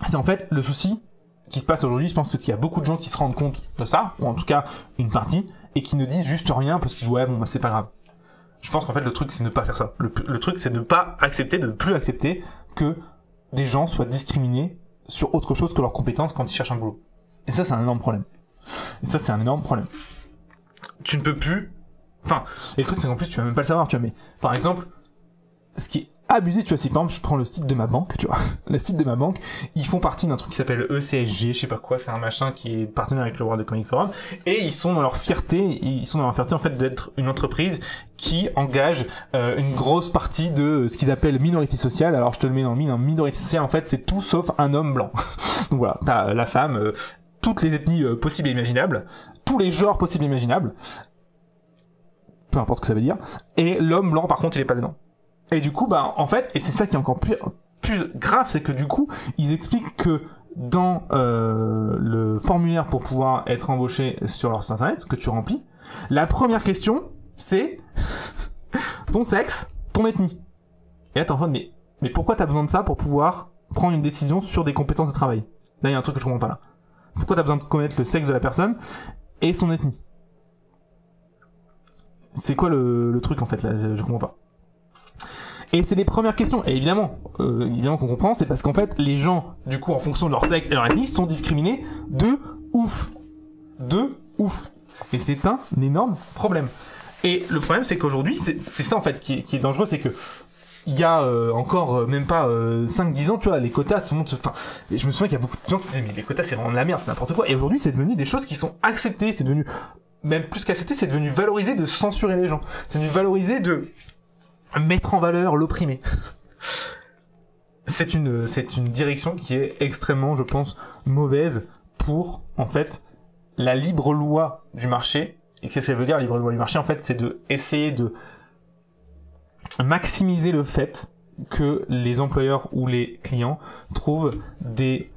C'est en fait le souci qui se passe aujourd'hui. Je pense qu'il y a beaucoup de gens qui se rendent compte de ça, ou en tout cas une partie, et qui ne disent juste rien parce qu'ils disent ouais bon bah c'est pas grave. Je pense qu'en fait le truc c'est de ne pas faire ça. Le truc c'est de ne pas accepter, de ne plus accepter que des gens soient discriminés sur autre chose que leurs compétences quand ils cherchent un boulot. Et ça c'est un énorme problème. Tu ne peux plus... Enfin, et le truc c'est qu'en plus tu vas même pas le savoir, tu vois, mais par exemple, ce qui est abusé, tu vois, si par exemple je prends le site de ma banque, tu vois, le site de ma banque, ils font partie d'un truc qui s'appelle ECSG, je sais pas quoi, c'est un machin qui est partenaire avec le World Economic Forum, et ils sont dans leur fierté en fait d'être une entreprise qui engage une grosse partie de ce qu'ils appellent minorité sociale. Alors je te le mets dans minorité sociale, en fait c'est tout sauf un homme blanc. Donc voilà, t'as la femme, toutes les ethnies possibles et imaginables, tous les genres possibles et imaginables, peu importe ce que ça veut dire, et l'homme blanc par contre il est pas dedans. Et du coup, bah, en fait, et c'est ça qui est encore plus grave, c'est que du coup, ils expliquent que dans le formulaire pour pouvoir être embauché sur leur site internet, que tu remplis, la première question, c'est ton sexe, ton ethnie. Et là, t'es en mode, mais pourquoi t'as besoin de ça pour pouvoir prendre une décision sur des compétences de travail? Là, il y a un truc que je comprends pas là. Pourquoi t'as besoin de connaître le sexe de la personne et son ethnie? C'est quoi le truc en fait là? Je comprends pas. Et c'est les premières questions. Et évidemment qu'on comprend, c'est parce qu'en fait, les gens, du coup, en fonction de leur sexe et leur ethnie, sont discriminés de ouf. Et c'est un énorme problème. Et le problème, c'est qu'aujourd'hui, c'est ça, en fait, qui est dangereux, c'est que il y a encore même pas 5-10 ans, tu vois, les quotas, tout le monde enfin, je me souviens qu'il y a beaucoup de gens qui disaient, mais les quotas, c'est vraiment de la merde, c'est n'importe quoi. Et aujourd'hui, c'est devenu des choses qui sont acceptées, c'est devenu, même plus qu'accepté, c'est devenu valorisé de censurer les gens. C'est devenu valorisé de mettre en valeur l'opprimé. C'est une direction qui est extrêmement, je pense, mauvaise pour, en fait, la libre loi du marché. Et qu'est-ce que ça veut dire, la libre loi du marché? En fait, c'est de essayer de maximiser le fait que les employeurs ou les clients trouvent des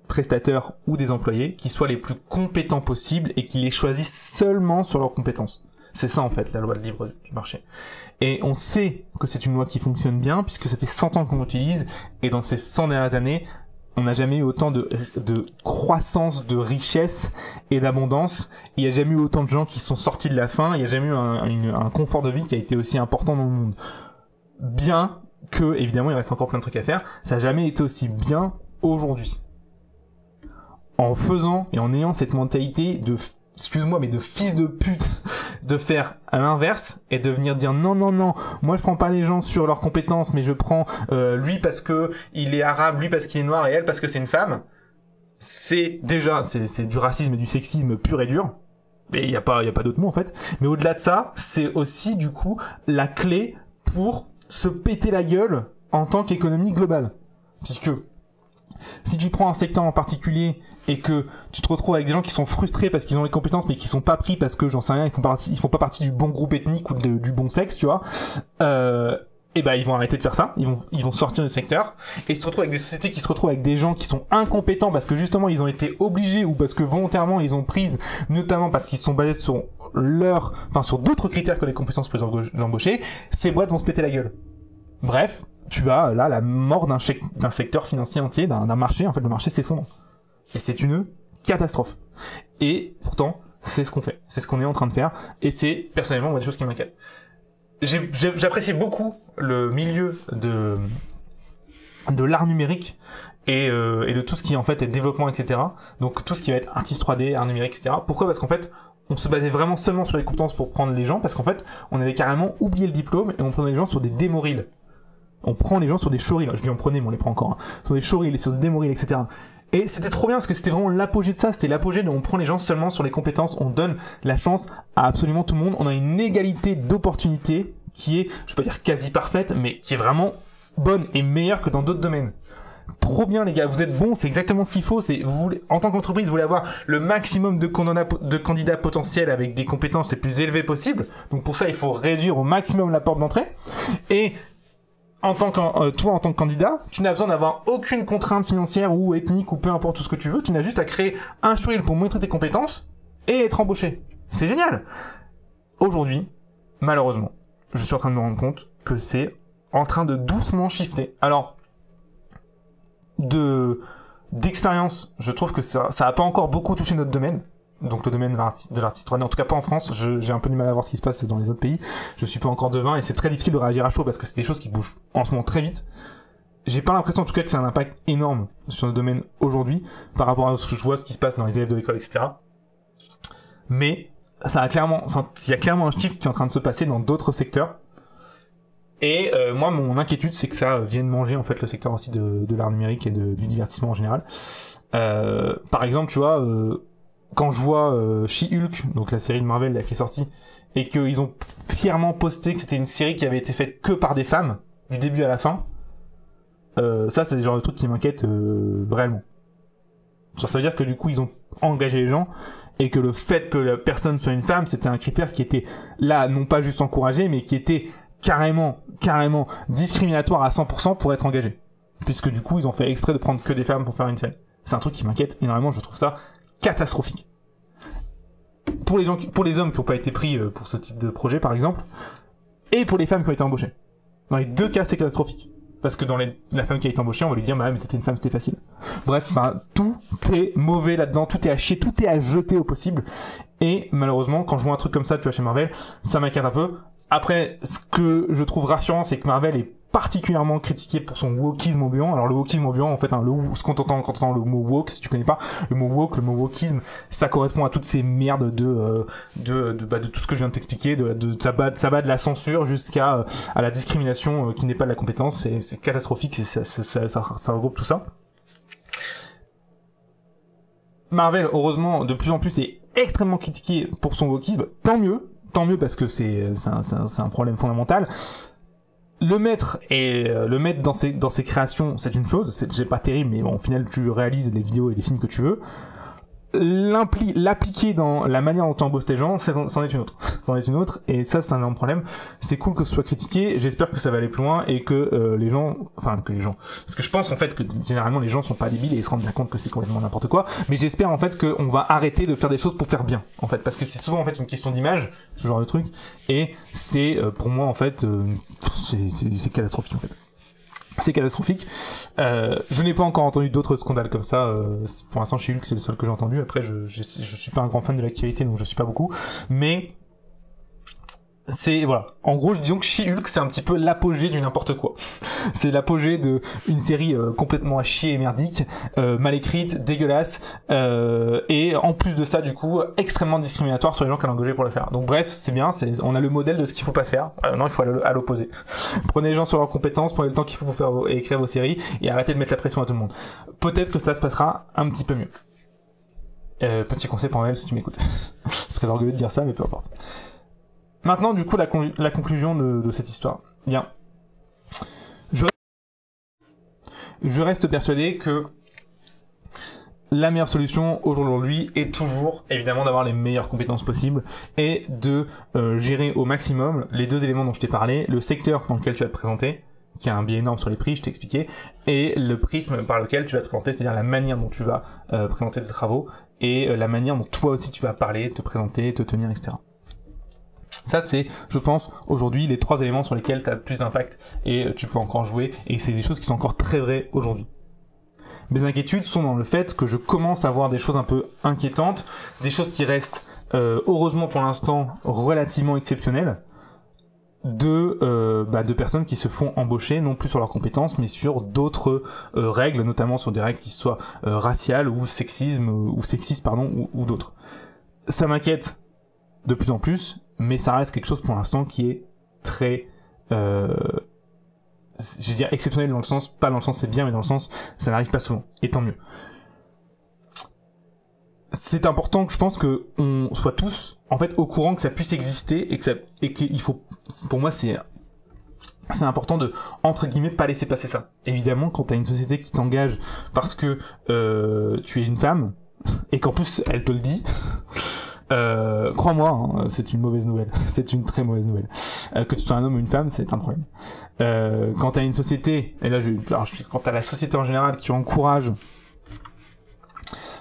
prestataires ou des employés qui soient les plus compétents possibles et qui les choisissent seulement sur leurs compétences. C'est ça, en fait, la loi de libre du marché. Et on sait que c'est une loi qui fonctionne bien, puisque ça fait 100 ans qu'on l'utilise, et dans ces 100 dernières années, on n'a jamais eu autant de croissance, de richesse et d'abondance. Il n'y a jamais eu autant de gens qui sont sortis de la faim, il n'y a jamais eu un confort de vie qui a été aussi important dans le monde. Bien que, évidemment, il reste encore plein de trucs à faire, ça n'a jamais été aussi bien aujourd'hui. En faisant et en ayant cette mentalité de excuse-moi, mais de fils de pute, de faire à l'inverse et de venir dire non, moi je prends pas les gens sur leurs compétences, mais je prends lui parce que il est arabe, lui parce qu'il est noir et elle parce que c'est une femme. C'est déjà, c'est du racisme et du sexisme pur et dur. Mais il y a pas d'autre mot en fait. Mais au-delà de ça, c'est aussi du coup la clé pour se péter la gueule en tant qu'économie globale. Puisque si tu prends un secteur en particulier et que tu te retrouves avec des gens qui sont frustrés parce qu'ils ont les compétences mais qui sont pas pris parce que j'en sais rien, ils font pas partie du bon groupe ethnique ou du bon sexe, tu vois, et ben ils vont arrêter de faire ça, ils vont sortir du secteur et ils se retrouvent avec des sociétés qui se retrouvent avec des gens qui sont incompétents parce que justement ils ont été obligés ou parce que volontairement ils ont prise, notamment parce qu'ils se sont basés sur sur d'autres critères que les compétences pour les embaucher. Ces boîtes vont se péter la gueule. Bref, tu as là la mort d'un secteur financier entier, d'un marché. En fait, le marché s'effondre. Et c'est une catastrophe. Et pourtant, c'est ce qu'on fait. C'est ce qu'on est en train de faire. Et c'est, personnellement, moi, des choses qui m'inquiètent. J'apprécie beaucoup le milieu de l'art numérique et de tout ce qui, en fait, est développement, etc. Donc, tout ce qui va être artiste 3D, art numérique, etc. Pourquoi? Parce qu'en fait, on se basait vraiment seulement sur les compétences pour prendre les gens, parce qu'en fait, on avait carrément oublié le diplôme et on prenait les gens sur des démo-reels. On prend les gens sur des showreels. Je dis on prenait, mais on les prend encore. Hein. Sur des showreels, sur des démo-reels, etc. Et c'était trop bien parce que c'était vraiment l'apogée de ça. C'était l'apogée de on prend les gens seulement sur les compétences. On donne la chance à absolument tout le monde. On a une égalité d'opportunités qui est, je vais pas dire quasi parfaite, mais qui est vraiment bonne et meilleure que dans d'autres domaines. trop bien les gars, vous êtes bons, c'est exactement ce qu'il faut. En tant qu'entreprise, vous voulez avoir le maximum de candidats potentiels avec des compétences les plus élevées possibles. Donc pour ça, il faut réduire au maximum la porte d'entrée. Et toi, en tant que candidat, tu n'as besoin d'avoir aucune contrainte financière ou ethnique ou peu importe tout ce que tu veux. Tu n'as juste à créer un showreel pour montrer tes compétences et être embauché. C'est génial. Aujourd'hui, malheureusement, je suis en train de me rendre compte que c'est en train de doucement shifter. Alors, d'expérience, je trouve que ça a pas encore beaucoup touché notre domaine. Donc le domaine de l'artiste 3D, en tout cas pas en France. J'ai un peu du mal à voir ce qui se passe dans les autres pays. Je suis pas encore devin et c'est très difficile de réagir à chaud parce que c'est des choses qui bougent en ce moment très vite. J'ai pas l'impression en tout cas que c'est un impact énorme sur le domaine aujourd'hui par rapport à ce que je vois, ce qui se passe dans les élèves de l'école, etc. Mais il y a clairement un shift qui est en train de se passer dans d'autres secteurs. Et moi, mon inquiétude, c'est que ça vienne manger en fait le secteur aussi de l'art numérique et du divertissement en général. Par exemple, tu vois, quand je vois She-Hulk, donc la série de Marvel là, qui est sortie, et qu'ils ont fièrement posté que c'était une série qui avait été faite que par des femmes, du début à la fin, ça, c'est le genre de truc qui m'inquiète réellement. Ça veut dire que du coup, ils ont engagé les gens, et que le fait que la personne soit une femme, c'était un critère qui était là, non pas juste encouragé, mais qui était carrément discriminatoire à 100% pour être engagé. Puisque du coup, ils ont fait exprès de prendre que des femmes pour faire une série. C'est un truc qui m'inquiète énormément, je trouve ça catastrophique. Pour les hommes qui n'ont pas été pris pour ce type de projet, par exemple, et pour les femmes qui ont été embauchées. Dans les deux cas, c'est catastrophique. Parce que la femme qui a été embauchée, on va lui dire, bah, mais t'étais une femme, c'était facile. Bref, tout est mauvais là-dedans, tout est à chier, tout est à jeter au possible. Et malheureusement, quand je vois un truc comme ça, tu vois, chez Marvel, ça m'inquiète un peu. Après, ce que je trouve rassurant, c'est que Marvel est particulièrement critiqué pour son wokisme ambiant. Alors le wokisme ambiant, en fait, ce qu'on entend quand on entend le mot woke, si tu connais pas, le mot woke, le mot wokisme, ça correspond à toutes ces merdes de tout ce que je viens de t'expliquer, ça va de la censure jusqu'à à la discrimination qui n'est pas de la compétence. C'est catastrophique, ça regroupe tout ça. Marvel, heureusement, de plus en plus est extrêmement critiqué pour son wokisme. Tant mieux parce que c'est un problème fondamental. Le mettre dans ses créations, c'est une chose, c'est pas terrible, mais bon, au final, tu réalises les vidéos et les films que tu veux. L'appliquer dans la manière dont tu embauches tes gens, c'en est une autre. C'en est une autre, et ça, c'est un énorme problème. C'est cool que ce soit critiqué, j'espère que ça va aller plus loin, et que les gens... Parce que je pense, en fait, que généralement, les gens sont pas débiles, et ils se rendent bien compte que c'est complètement n'importe quoi, mais j'espère, en fait, qu'on va arrêter de faire des choses pour faire bien, en fait, parce que c'est souvent, en fait, une question d'image, ce genre de truc, et c'est, pour moi, en fait, c'est catastrophique, en fait. C'est catastrophique. Je n'ai pas encore entendu d'autres scandales comme ça. Pour l'instant, chez Hulk, c'est le seul que j'ai entendu. Après, je suis pas un grand fan de l'actualité, donc je suis pas beaucoup. Mais voilà. En gros, disons que She-Hulk, c'est un petit peu l'apogée du n'importe quoi. C'est l'apogée de une série complètement à chier et merdique, mal écrite, dégueulasse, et en plus de ça, du coup, extrêmement discriminatoire sur les gens qu'elle a engagés pour le faire. Donc bref, c'est bien, on a le modèle de ce qu'il faut pas faire. Non, il faut aller à l'opposé. Prenez les gens sur leurs compétences, prenez le temps qu'il faut pour écrire vos séries, et arrêtez de mettre la pression à tout le monde. Peut-être que ça se passera un petit peu mieux. Petit conseil pour elle, si tu m'écoutes. Ce serait orgueilleux de dire ça, mais peu importe. Maintenant, du coup, la conclusion de cette histoire. Bien. Je reste persuadé que la meilleure solution aujourd'hui est toujours, évidemment, d'avoir les meilleures compétences possibles et de gérer au maximum les deux éléments dont je t'ai parlé, le secteur dans lequel tu vas te présenter, qui a un biais énorme sur les prix, je t'ai expliqué, et le prisme par lequel tu vas te présenter, c'est-à-dire la manière dont tu vas présenter tes travaux et la manière dont toi aussi tu vas parler, te présenter, te tenir, etc. Ça, c'est, je pense, aujourd'hui, les 3 éléments sur lesquels tu as le plus d'impact et tu peux encore jouer, et c'est des choses qui sont encore très vraies aujourd'hui. Mes inquiétudes sont dans le fait que je commence à voir des choses un peu inquiétantes, des choses qui restent, heureusement pour l'instant, relativement exceptionnelles, de personnes qui se font embaucher, non plus sur leurs compétences, mais sur d'autres règles, notamment sur des règles qui soient raciales ou sexistes, ou d'autres. Ça m'inquiète de plus en plus, mais ça reste quelque chose pour l'instant qui est très je veux dire exceptionnel dans le sens, pas dans le sens c'est bien, mais dans le sens ça n'arrive pas souvent, et tant mieux. C'est important que je pense que on soit tous en fait au courant que ça puisse exister et qu'il faut, pour moi c'est c'est important de, entre guillemets, pas laisser passer ça. Évidemment, quand t'as une société qui t'engage parce que tu es une femme, et qu'en plus elle te le dit, crois-moi, hein, c'est une mauvaise nouvelle. C'est une très mauvaise nouvelle. Que tu sois un homme ou une femme, c'est un problème. Quand t'as une société, et là, quand t'as la société en général qui encourage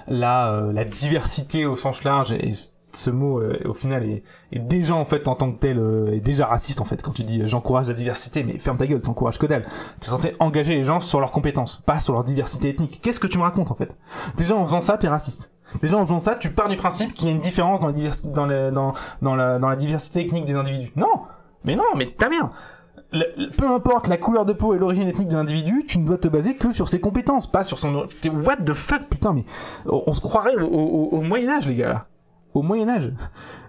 la diversité au sens large, et ce mot au final est déjà en fait en tant que tel est déjà raciste en fait. Quand tu dis j'encourage la diversité, mais ferme ta gueule, t'encourages que dalle. T'es censé engager les gens sur leurs compétences, pas sur leur diversité ethnique. Qu'est-ce que tu me racontes en fait? Déjà en faisant ça, t'es raciste. Déjà en faisant ça, tu pars du principe qu'il y a une différence dans la diversité ethnique des individus. Non, mais ta mère. Peu importe la couleur de peau et l'origine ethnique de l'individu, tu ne dois te baser que sur ses compétences, pas sur son... What the fuck, putain, mais on se croirait au Moyen-Âge, les gars, là. Au Moyen-Âge.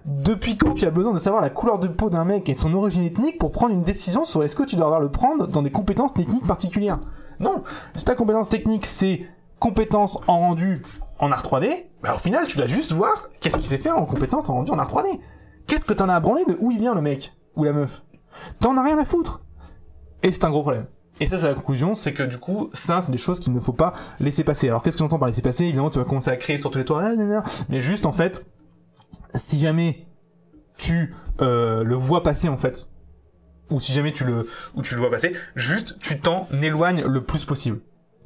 Depuis quand tu as besoin de savoir la couleur de peau d'un mec et son origine ethnique pour prendre une décision sur est-ce que tu dois le prendre dans des compétences techniques particulières? Non. Si ta compétence technique, c'est compétence en rendu en art 3D, bah au final, tu dois juste voir qu'est-ce qu'il sait faire en compétence en rendu en art 3D. Qu'est-ce que t'en as à branler de où il vient, le mec? Ou la meuf? T'en as rien à foutre. Et c'est un gros problème. Et ça, c'est la conclusion, c'est que du coup, ça, c'est des choses qu'il ne faut pas laisser passer. Alors, qu'est-ce que j'entends par laisser passer? Évidemment, tu vas commencer à créer sur tous les toits, mais juste, en fait, si jamais tu le vois passer, en fait, ou si jamais tu le vois passer, juste, tu t'en éloignes le plus possible.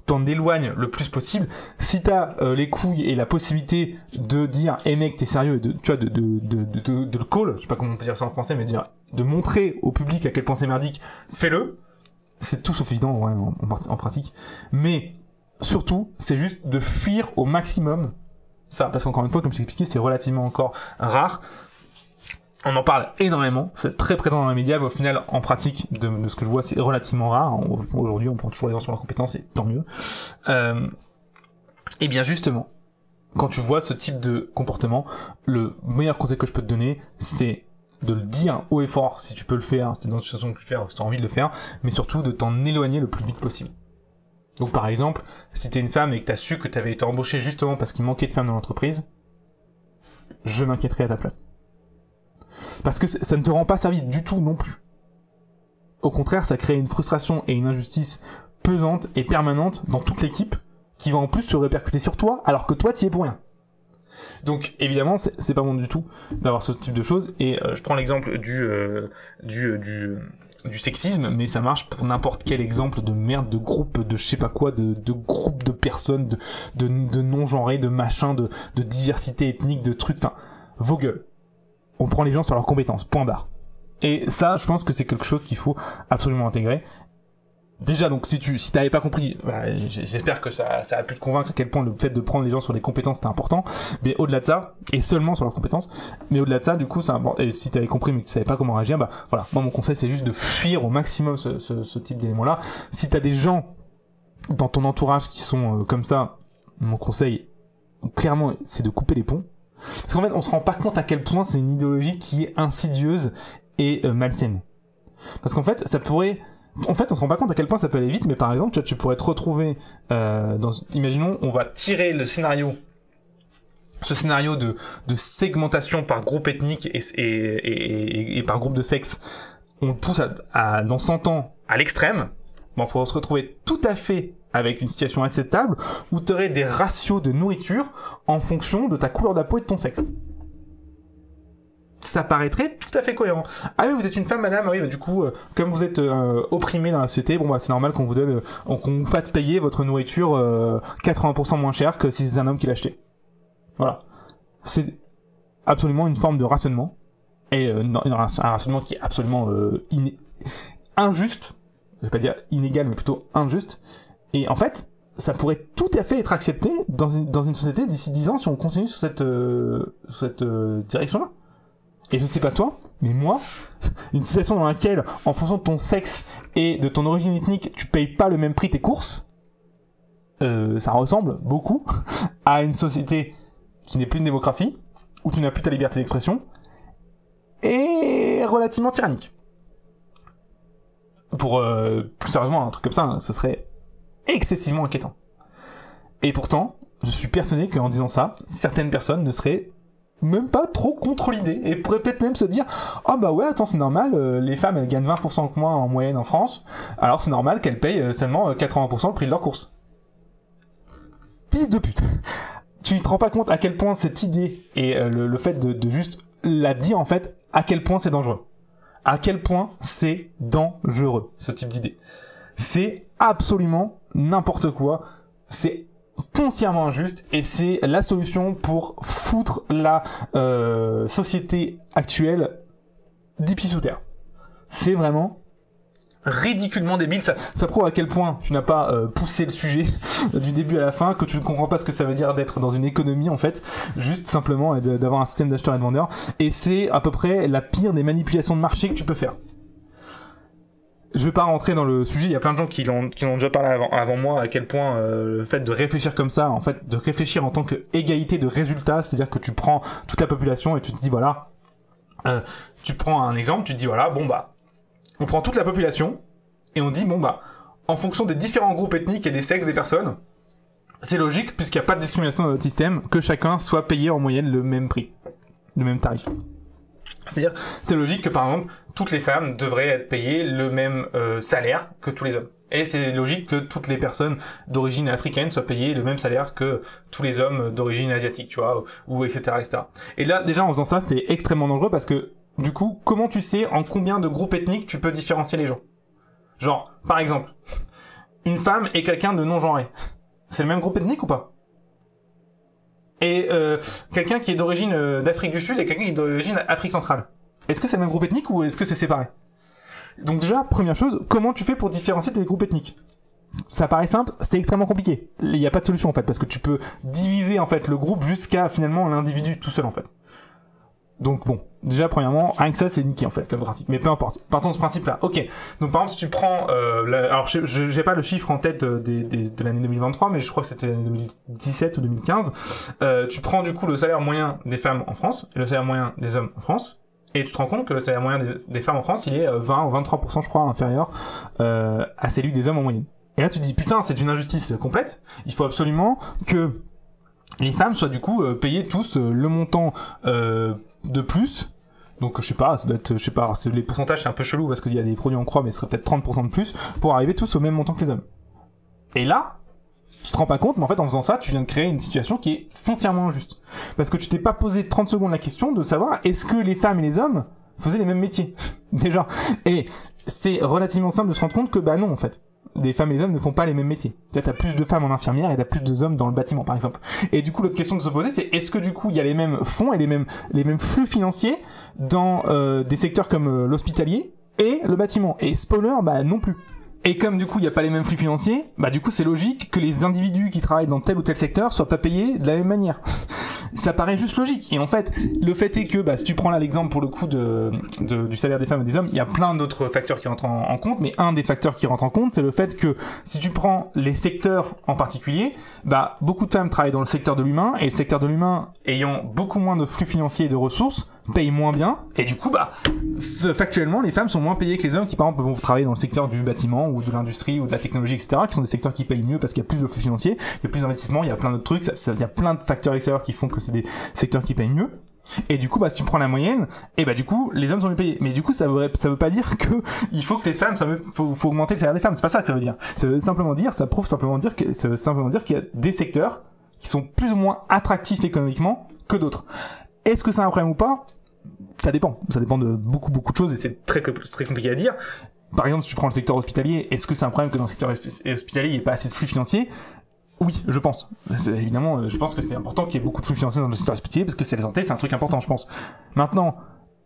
T'en éloignes le plus possible. Si t'as les couilles et la possibilité de dire, hey mec, t'es sérieux, de le call, je sais pas comment on peut dire ça en français, mais de montrer au public à quel point c'est merdique, fais-le. C'est tout sauf évident ouais, en pratique. Mais surtout, c'est juste de fuir au maximum ça, parce qu'encore une fois, comme je t'ai expliqué, c'est relativement encore rare. On en parle énormément, c'est très présent dans les médias, mais au final, en pratique, de ce que je vois, c'est relativement rare. Aujourd'hui, on prend toujours les gens sur leurs compétences, et tant mieux. Et bien justement, quand tu vois ce type de comportement, le meilleur conseil que je peux te donner, c'est de le dire haut et fort, si tu peux le faire, si t'es dans une situation de le faire, si t'as envie de le faire, mais surtout de t'en éloigner le plus vite possible. Donc par exemple, si t'es une femme et que t'as su que t'avais été embauché justement parce qu'il manquait de femmes dans l'entreprise, je m'inquiéterais à ta place. Parce que ça ne te rend pas service du tout non plus. Au contraire, ça crée une frustration et une injustice pesante et permanente dans toute l'équipe qui va en plus se répercuter sur toi alors que toi t'y es pour rien. Donc évidemment c'est pas bon du tout d'avoir ce type de choses et je prends l'exemple du sexisme, mais ça marche pour n'importe quel exemple de merde, de groupe, de je sais pas quoi, de groupe de personnes, de non-genrés, de machin, de diversité ethnique, de trucs, enfin, vos gueules. On prend les gens sur leurs compétences, point barre. Et ça, je pense que c'est quelque chose qu'il faut absolument intégrer. Déjà, donc, si t'avais pas compris, bah, j'espère que ça a pu te convaincre à quel point le fait de prendre les gens sur des compétences c'était important. Mais au-delà de ça, et seulement sur leurs compétences, mais au-delà de ça, du coup, et si t'avais compris mais que tu savais pas comment réagir, bah, voilà. Moi, mon conseil, c'est juste de fuir au maximum ce type d'éléments-là. Si t'as des gens dans ton entourage qui sont comme ça, mon conseil, clairement, c'est de couper les ponts. Parce qu'en fait, on se rend pas compte à quel point c'est une idéologie qui est insidieuse et malsaine. Parce qu'en fait, on se rend pas compte à quel point ça peut aller vite, mais par exemple, tu pourrais te retrouver imaginons, on va tirer ce scénario de segmentation par groupe ethnique et par groupe de sexe, on le pousse dans 100 ans à l'extrême, on pourrait se retrouver tout à fait avec une situation acceptable où tu aurais des ratios de nourriture en fonction de ta couleur de la peau et de ton sexe. Ça paraîtrait tout à fait cohérent. Ah oui, vous êtes une femme, madame, oui, bah, du coup, comme vous êtes opprimé dans la société, bon bah c'est normal qu'on vous fasse payer votre nourriture 80% moins cher que si c'était un homme qui l'achetait. Voilà. C'est absolument une forme de rationnement, et un rationnement qui est absolument injuste, je vais pas dire inégal, mais plutôt injuste, et en fait, ça pourrait tout à fait être accepté dans une société d'ici 10 ans si on continue sur cette direction-là. Et je sais pas toi, mais moi, une situation dans laquelle, en fonction de ton sexe et de ton origine ethnique, tu payes pas le même prix tes courses, ça ressemble beaucoup à une société qui n'est plus une démocratie, où tu n'as plus ta liberté d'expression, et relativement tyrannique. Pour plus sérieusement, un truc comme ça, hein, ça serait excessivement inquiétant. Et pourtant, je suis persuadé qu'en disant ça, certaines personnes ne seraient même pas trop contre l'idée et pourrait peut-être même se dire oh bah ouais attends c'est normal, les femmes elles gagnent 20% de moins en moyenne en France, alors c'est normal qu'elles payent seulement 80% le prix de leur course. Fils de pute. Tu te rends pas compte à quel point cette idée et le fait de juste la dire en fait, à quel point c'est dangereux. À quel point c'est dangereux ce type d'idée. C'est absolument n'importe quoi. C'est foncièrement injuste et c'est la solution pour foutre la société actuelle 10 pieds sous terre. C'est vraiment ridiculement débile. Ça prouve à quel point tu n'as pas poussé le sujet du début à la fin, que tu ne comprends pas ce que ça veut dire d'être dans une économie en fait, juste simplement d'avoir un système d'acheteurs et de vendeurs, et c'est à peu près la pire des manipulations de marché que tu peux faire. Je vais pas rentrer dans le sujet, il y a plein de gens qui l'ont déjà parlé avant moi, à quel point le fait de réfléchir comme ça, en fait, de réfléchir en tant qu'égalité de résultats, c'est-à-dire que tu prends toute la population et tu te dis voilà, tu prends un exemple, tu te dis voilà, bon bah, on prend toute la population et on dit bon bah, en fonction des différents groupes ethniques et des sexes des personnes, c'est logique, puisqu'il n'y a pas de discrimination dans notre système, que chacun soit payé en moyenne le même prix, le même tarif. C'est-à-dire, c'est logique que par exemple, toutes les femmes devraient être payées le même salaire que tous les hommes. Et c'est logique que toutes les personnes d'origine africaine soient payées le même salaire que tous les hommes d'origine asiatique, tu vois, ou etc., etc. Et là, déjà, en faisant ça, c'est extrêmement dangereux parce que, du coup, comment tu sais en combien de groupes ethniques tu peux différencier les gens? Genre, par exemple, une femme et quelqu'un de non-genré. C'est le même groupe ethnique ou pas? Et quelqu'un qui est d'origine d'Afrique du Sud et quelqu'un qui est d'origine Afrique centrale. Est-ce que c'est le même groupe ethnique ou est-ce que c'est séparé? Donc déjà, première chose, comment tu fais pour différencier tes groupes ethniques? Ça paraît simple, c'est extrêmement compliqué. Il n'y a pas de solution en fait, parce que tu peux diviser en fait le groupe jusqu'à finalement l'individu tout seul en fait. Donc bon, déjà premièrement, rien que ça c'est niqué en fait comme principe, mais peu importe. Partons de ce principe-là. Ok. Donc par exemple, si tu prends, alors j'ai pas le chiffre en tête de l'année 2023, mais je crois que c'était 2017 ou 2015. Tu prends du coup le salaire moyen des femmes en France et le salaire moyen des hommes en France, et tu te rends compte que le salaire moyen des femmes en France, il est 20 ou 23% je crois inférieur à celui des hommes en moyenne. Et là tu te dis putain, c'est une injustice complète. Il faut absolument que les femmes soient du coup payées tous le montant de plus. Donc je sais pas, ça doit être, je sais pas, les pourcentages c'est un peu chelou parce qu'il y a des produits en croix, mais ce serait peut-être 30% de plus pour arriver tous au même montant que les hommes. Et là, tu te rends pas compte, mais en fait en faisant ça, tu viens de créer une situation qui est foncièrement injuste. Parce que tu t'es pas posé 30 secondes la question de savoir est-ce que les femmes et les hommes faisaient les mêmes métiers déjà. Et c'est relativement simple de se rendre compte que bah non en fait. Les femmes et les hommes ne font pas les mêmes métiers. Là, t'as plus de femmes en infirmière et t'as plus d'hommes dans le bâtiment, par exemple. Et du coup, l'autre question de se poser, c'est est-ce que du coup, il y a les mêmes fonds et les mêmes flux financiers dans des secteurs comme l'hospitalier et le bâtiment? Et spoiler, bah non plus. Et comme du coup, il n'y a pas les mêmes flux financiers, bah du coup, c'est logique que les individus qui travaillent dans tel ou tel secteur soient pas payés de la même manière. Ça paraît juste logique. Et en fait, le fait est que, bah, si tu prends là l'exemple pour le coup du salaire des femmes et des hommes, il y a plein d'autres facteurs qui rentrent en compte, mais un des facteurs qui rentre en compte, c'est le fait que si tu prends les secteurs en particulier, bah, beaucoup de femmes travaillent dans le secteur de l'humain, et le secteur de l'humain ayant beaucoup moins de flux financiers et de ressources, paye moins bien, et du coup, bah, factuellement, les femmes sont moins payées que les hommes qui, par exemple, vont travailler dans le secteur du bâtiment, ou de l'industrie, ou de la technologie, etc., qui sont des secteurs qui payent mieux parce qu'il y a plus de flux financiers, il y a plus d'investissements, il y a plein d'autres trucs, il y a plein de facteurs extérieurs qui font que c'est des secteurs qui payent mieux. Et du coup, bah, si tu prends la moyenne, et bah, du coup, les hommes sont mieux payés. Mais du coup, ça veut pas dire que il faut que les femmes, faut augmenter le salaire des femmes. C'est pas ça que ça veut dire. Ça veut simplement dire, ça prouve simplement dire qu'il y a des secteurs qui sont plus ou moins attractifs économiquement que d'autres. Est-ce que c'est un problème ou pas? Ça dépend. Ça dépend de beaucoup de choses et c'est très compliqué à dire. Par exemple, si tu prends le secteur hospitalier, est-ce que c'est un problème que dans le secteur hospitalier, il n'y ait pas assez de flux financiers? Oui, je pense. Évidemment, je pense que c'est important qu'il y ait beaucoup de flux financiers dans le secteur hospitalier parce que c'est la santé, c'est un truc important, je pense. Maintenant,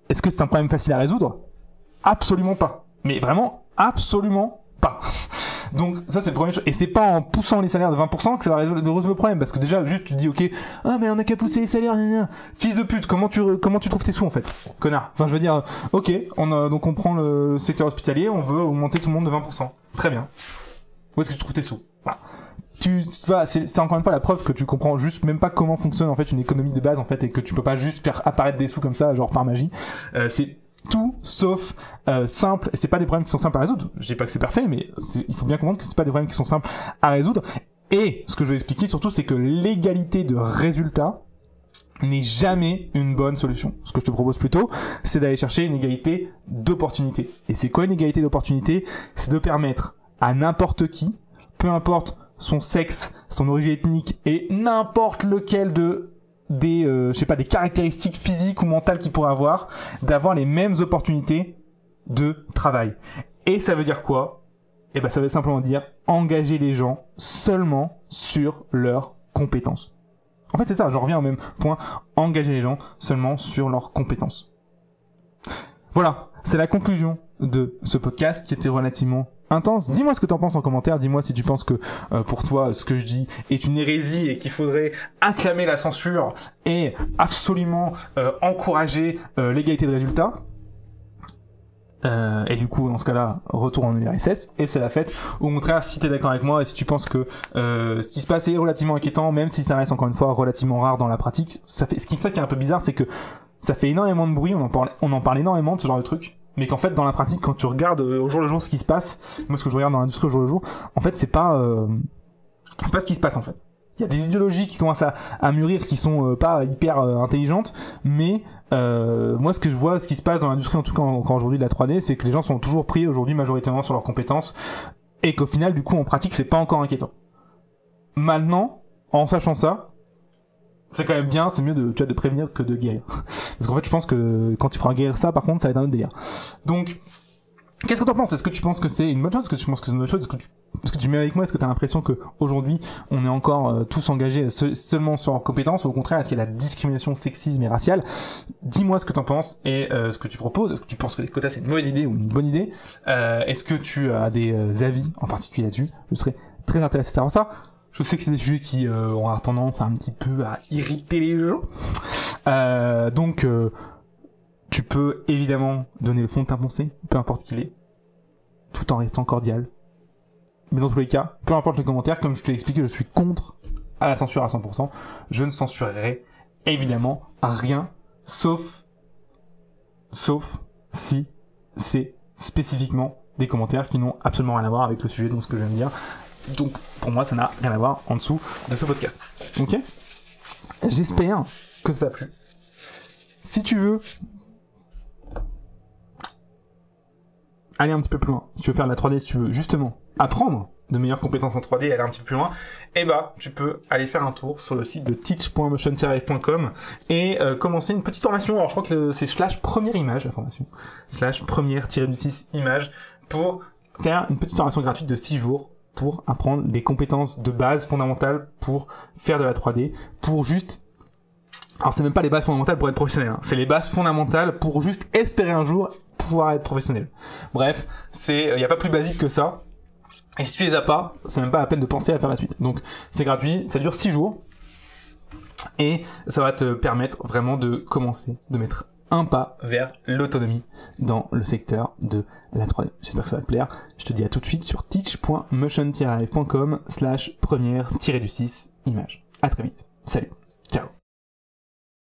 est-ce que c'est un problème facile à résoudre? Absolument pas. Mais vraiment, absolument pas. Donc ça c'est le premier chose. Et c'est pas en poussant les salaires de 20% que ça va résoudre le problème. Parce que déjà, juste tu dis ok, ah mais on a qu'à pousser les salaires, fils de pute, comment tu trouves tes sous en fait? Connard. Enfin je veux dire, ok, donc on prend le secteur hospitalier, on veut augmenter tout le monde de 20%. Très bien. Où est-ce que tu trouves tes sous? Voilà. C'est encore une fois la preuve que tu comprends juste même pas comment fonctionne en fait une économie de base en fait et que tu peux pas juste faire apparaître des sous comme ça genre par magie. C'est tout sauf simple. C'est pas des problèmes qui sont simples à résoudre. Je dis pas que c'est parfait, mais il faut bien comprendre que c'est pas des problèmes qui sont simples à résoudre. Et ce que je vais expliquer surtout, c'est que l'égalité de résultats, n'est jamais une bonne solution. Ce que je te propose plutôt, c'est d'aller chercher une égalité d'opportunité. Et c'est quoi une égalité d'opportunité? C'est de permettre à n'importe qui, peu importe son sexe, son origine ethnique et n'importe lequel des caractéristiques physiques ou mentales qu'il pourrait avoir, d'avoir les mêmes opportunités de travail. Et ça veut dire quoi? Eh ben, ça veut simplement dire engager les gens seulement sur leurs compétences. En fait, c'est ça, j'en reviens au même point. Engager les gens seulement sur leurs compétences. Voilà, c'est la conclusion de ce podcast qui était relativement intense. Dis-moi ce que tu en penses en commentaire. Dis-moi si tu penses que pour toi, ce que je dis est une hérésie et qu'il faudrait acclamer la censure et absolument encourager l'égalité de résultats. Et du coup, dans ce cas-là, retour en URSS et c'est la fête. Au contraire, si t'es d'accord avec moi et si tu penses que ce qui se passe est relativement inquiétant, même si ça reste encore une fois relativement rare dans la pratique, ça qui est un peu bizarre, c'est que ça fait énormément de bruit, on en parle énormément de ce genre de truc, mais qu'en fait, dans la pratique, quand tu regardes au jour le jour ce qui se passe, moi ce que je regarde dans l'industrie au jour le jour, en fait, c'est pas ce qui se passe en fait. Il y a des idéologies qui commencent à mûrir qui sont pas hyper intelligentes, mais moi ce que je vois, ce qui se passe dans l'industrie en tout cas encore aujourd'hui de la 3D, c'est que les gens sont toujours pris aujourd'hui majoritairement sur leurs compétences et qu'au final du coup en pratique c'est pas encore inquiétant. Maintenant, en sachant ça, c'est quand même bien, c'est mieux de prévenir que de guérir. Parce qu'en fait je pense que quand tu feras guérir ça par contre ça va être un autre délire. Donc qu'est-ce que t'en penses? Est-ce que tu penses que c'est une bonne chose? Est-ce que tu penses que c'est une bonne chose? Est-ce que tu mets avec moi? Est-ce que t'as l'impression que aujourd'hui on est encore tous engagés seulement sur leurs compétences, ou au contraire est-ce qu'il y a la discrimination sexisme et raciale? Dis-moi ce que t'en penses et ce que tu proposes. Est-ce que tu penses que les quotas c'est une mauvaise idée ou une bonne idée? Est-ce que tu as des avis en particulier là-dessus? Je serais très intéressé de savoir ça. Je sais que c'est des sujets qui ont tendance un petit peu à irriter les gens. Donc tu peux évidemment donner le fond de ta pensée, peu importe qu'il est, tout en restant cordial. Mais dans tous les cas, peu importe le commentaire, comme je te l'ai expliqué, je suis contre à la censure à 100%. Je ne censurerai évidemment rien, sauf si c'est spécifiquement des commentaires qui n'ont absolument rien à voir avec le sujet, donc ce que je viens de dire. Donc pour moi, ça n'a rien à voir en dessous de ce podcast. Ok ? J'espère que ça t'a plu. Si tu veux aller un petit peu plus loin, si tu veux faire de la 3D, si tu veux justement apprendre de meilleures compétences en 3D et aller un petit peu plus loin, eh bah, tu peux aller faire un tour sur le site de teach.motion-live.com et commencer une petite formation. Alors, je crois que c'est /première image, la formation. /première-6 image pour faire une petite formation gratuite de 6 jours pour apprendre des compétences de base fondamentales pour faire de la 3D, pour juste... Alors, c'est même pas les bases fondamentales pour être professionnel, hein. C'est les bases fondamentales pour juste espérer un jour pouvoir être professionnel. Bref, il y a pas plus basique que ça. Et si tu les as pas, c'est même pas la peine de penser à faire la suite. Donc, c'est gratuit, ça dure 6 jours. Et ça va te permettre vraiment de commencer, de mettre un pas vers l'autonomie dans le secteur de la 3D. J'espère que ça va te plaire. Je te dis à tout de suite sur teach.motion-live.com/première-6 image. À très vite. Salut. Ciao.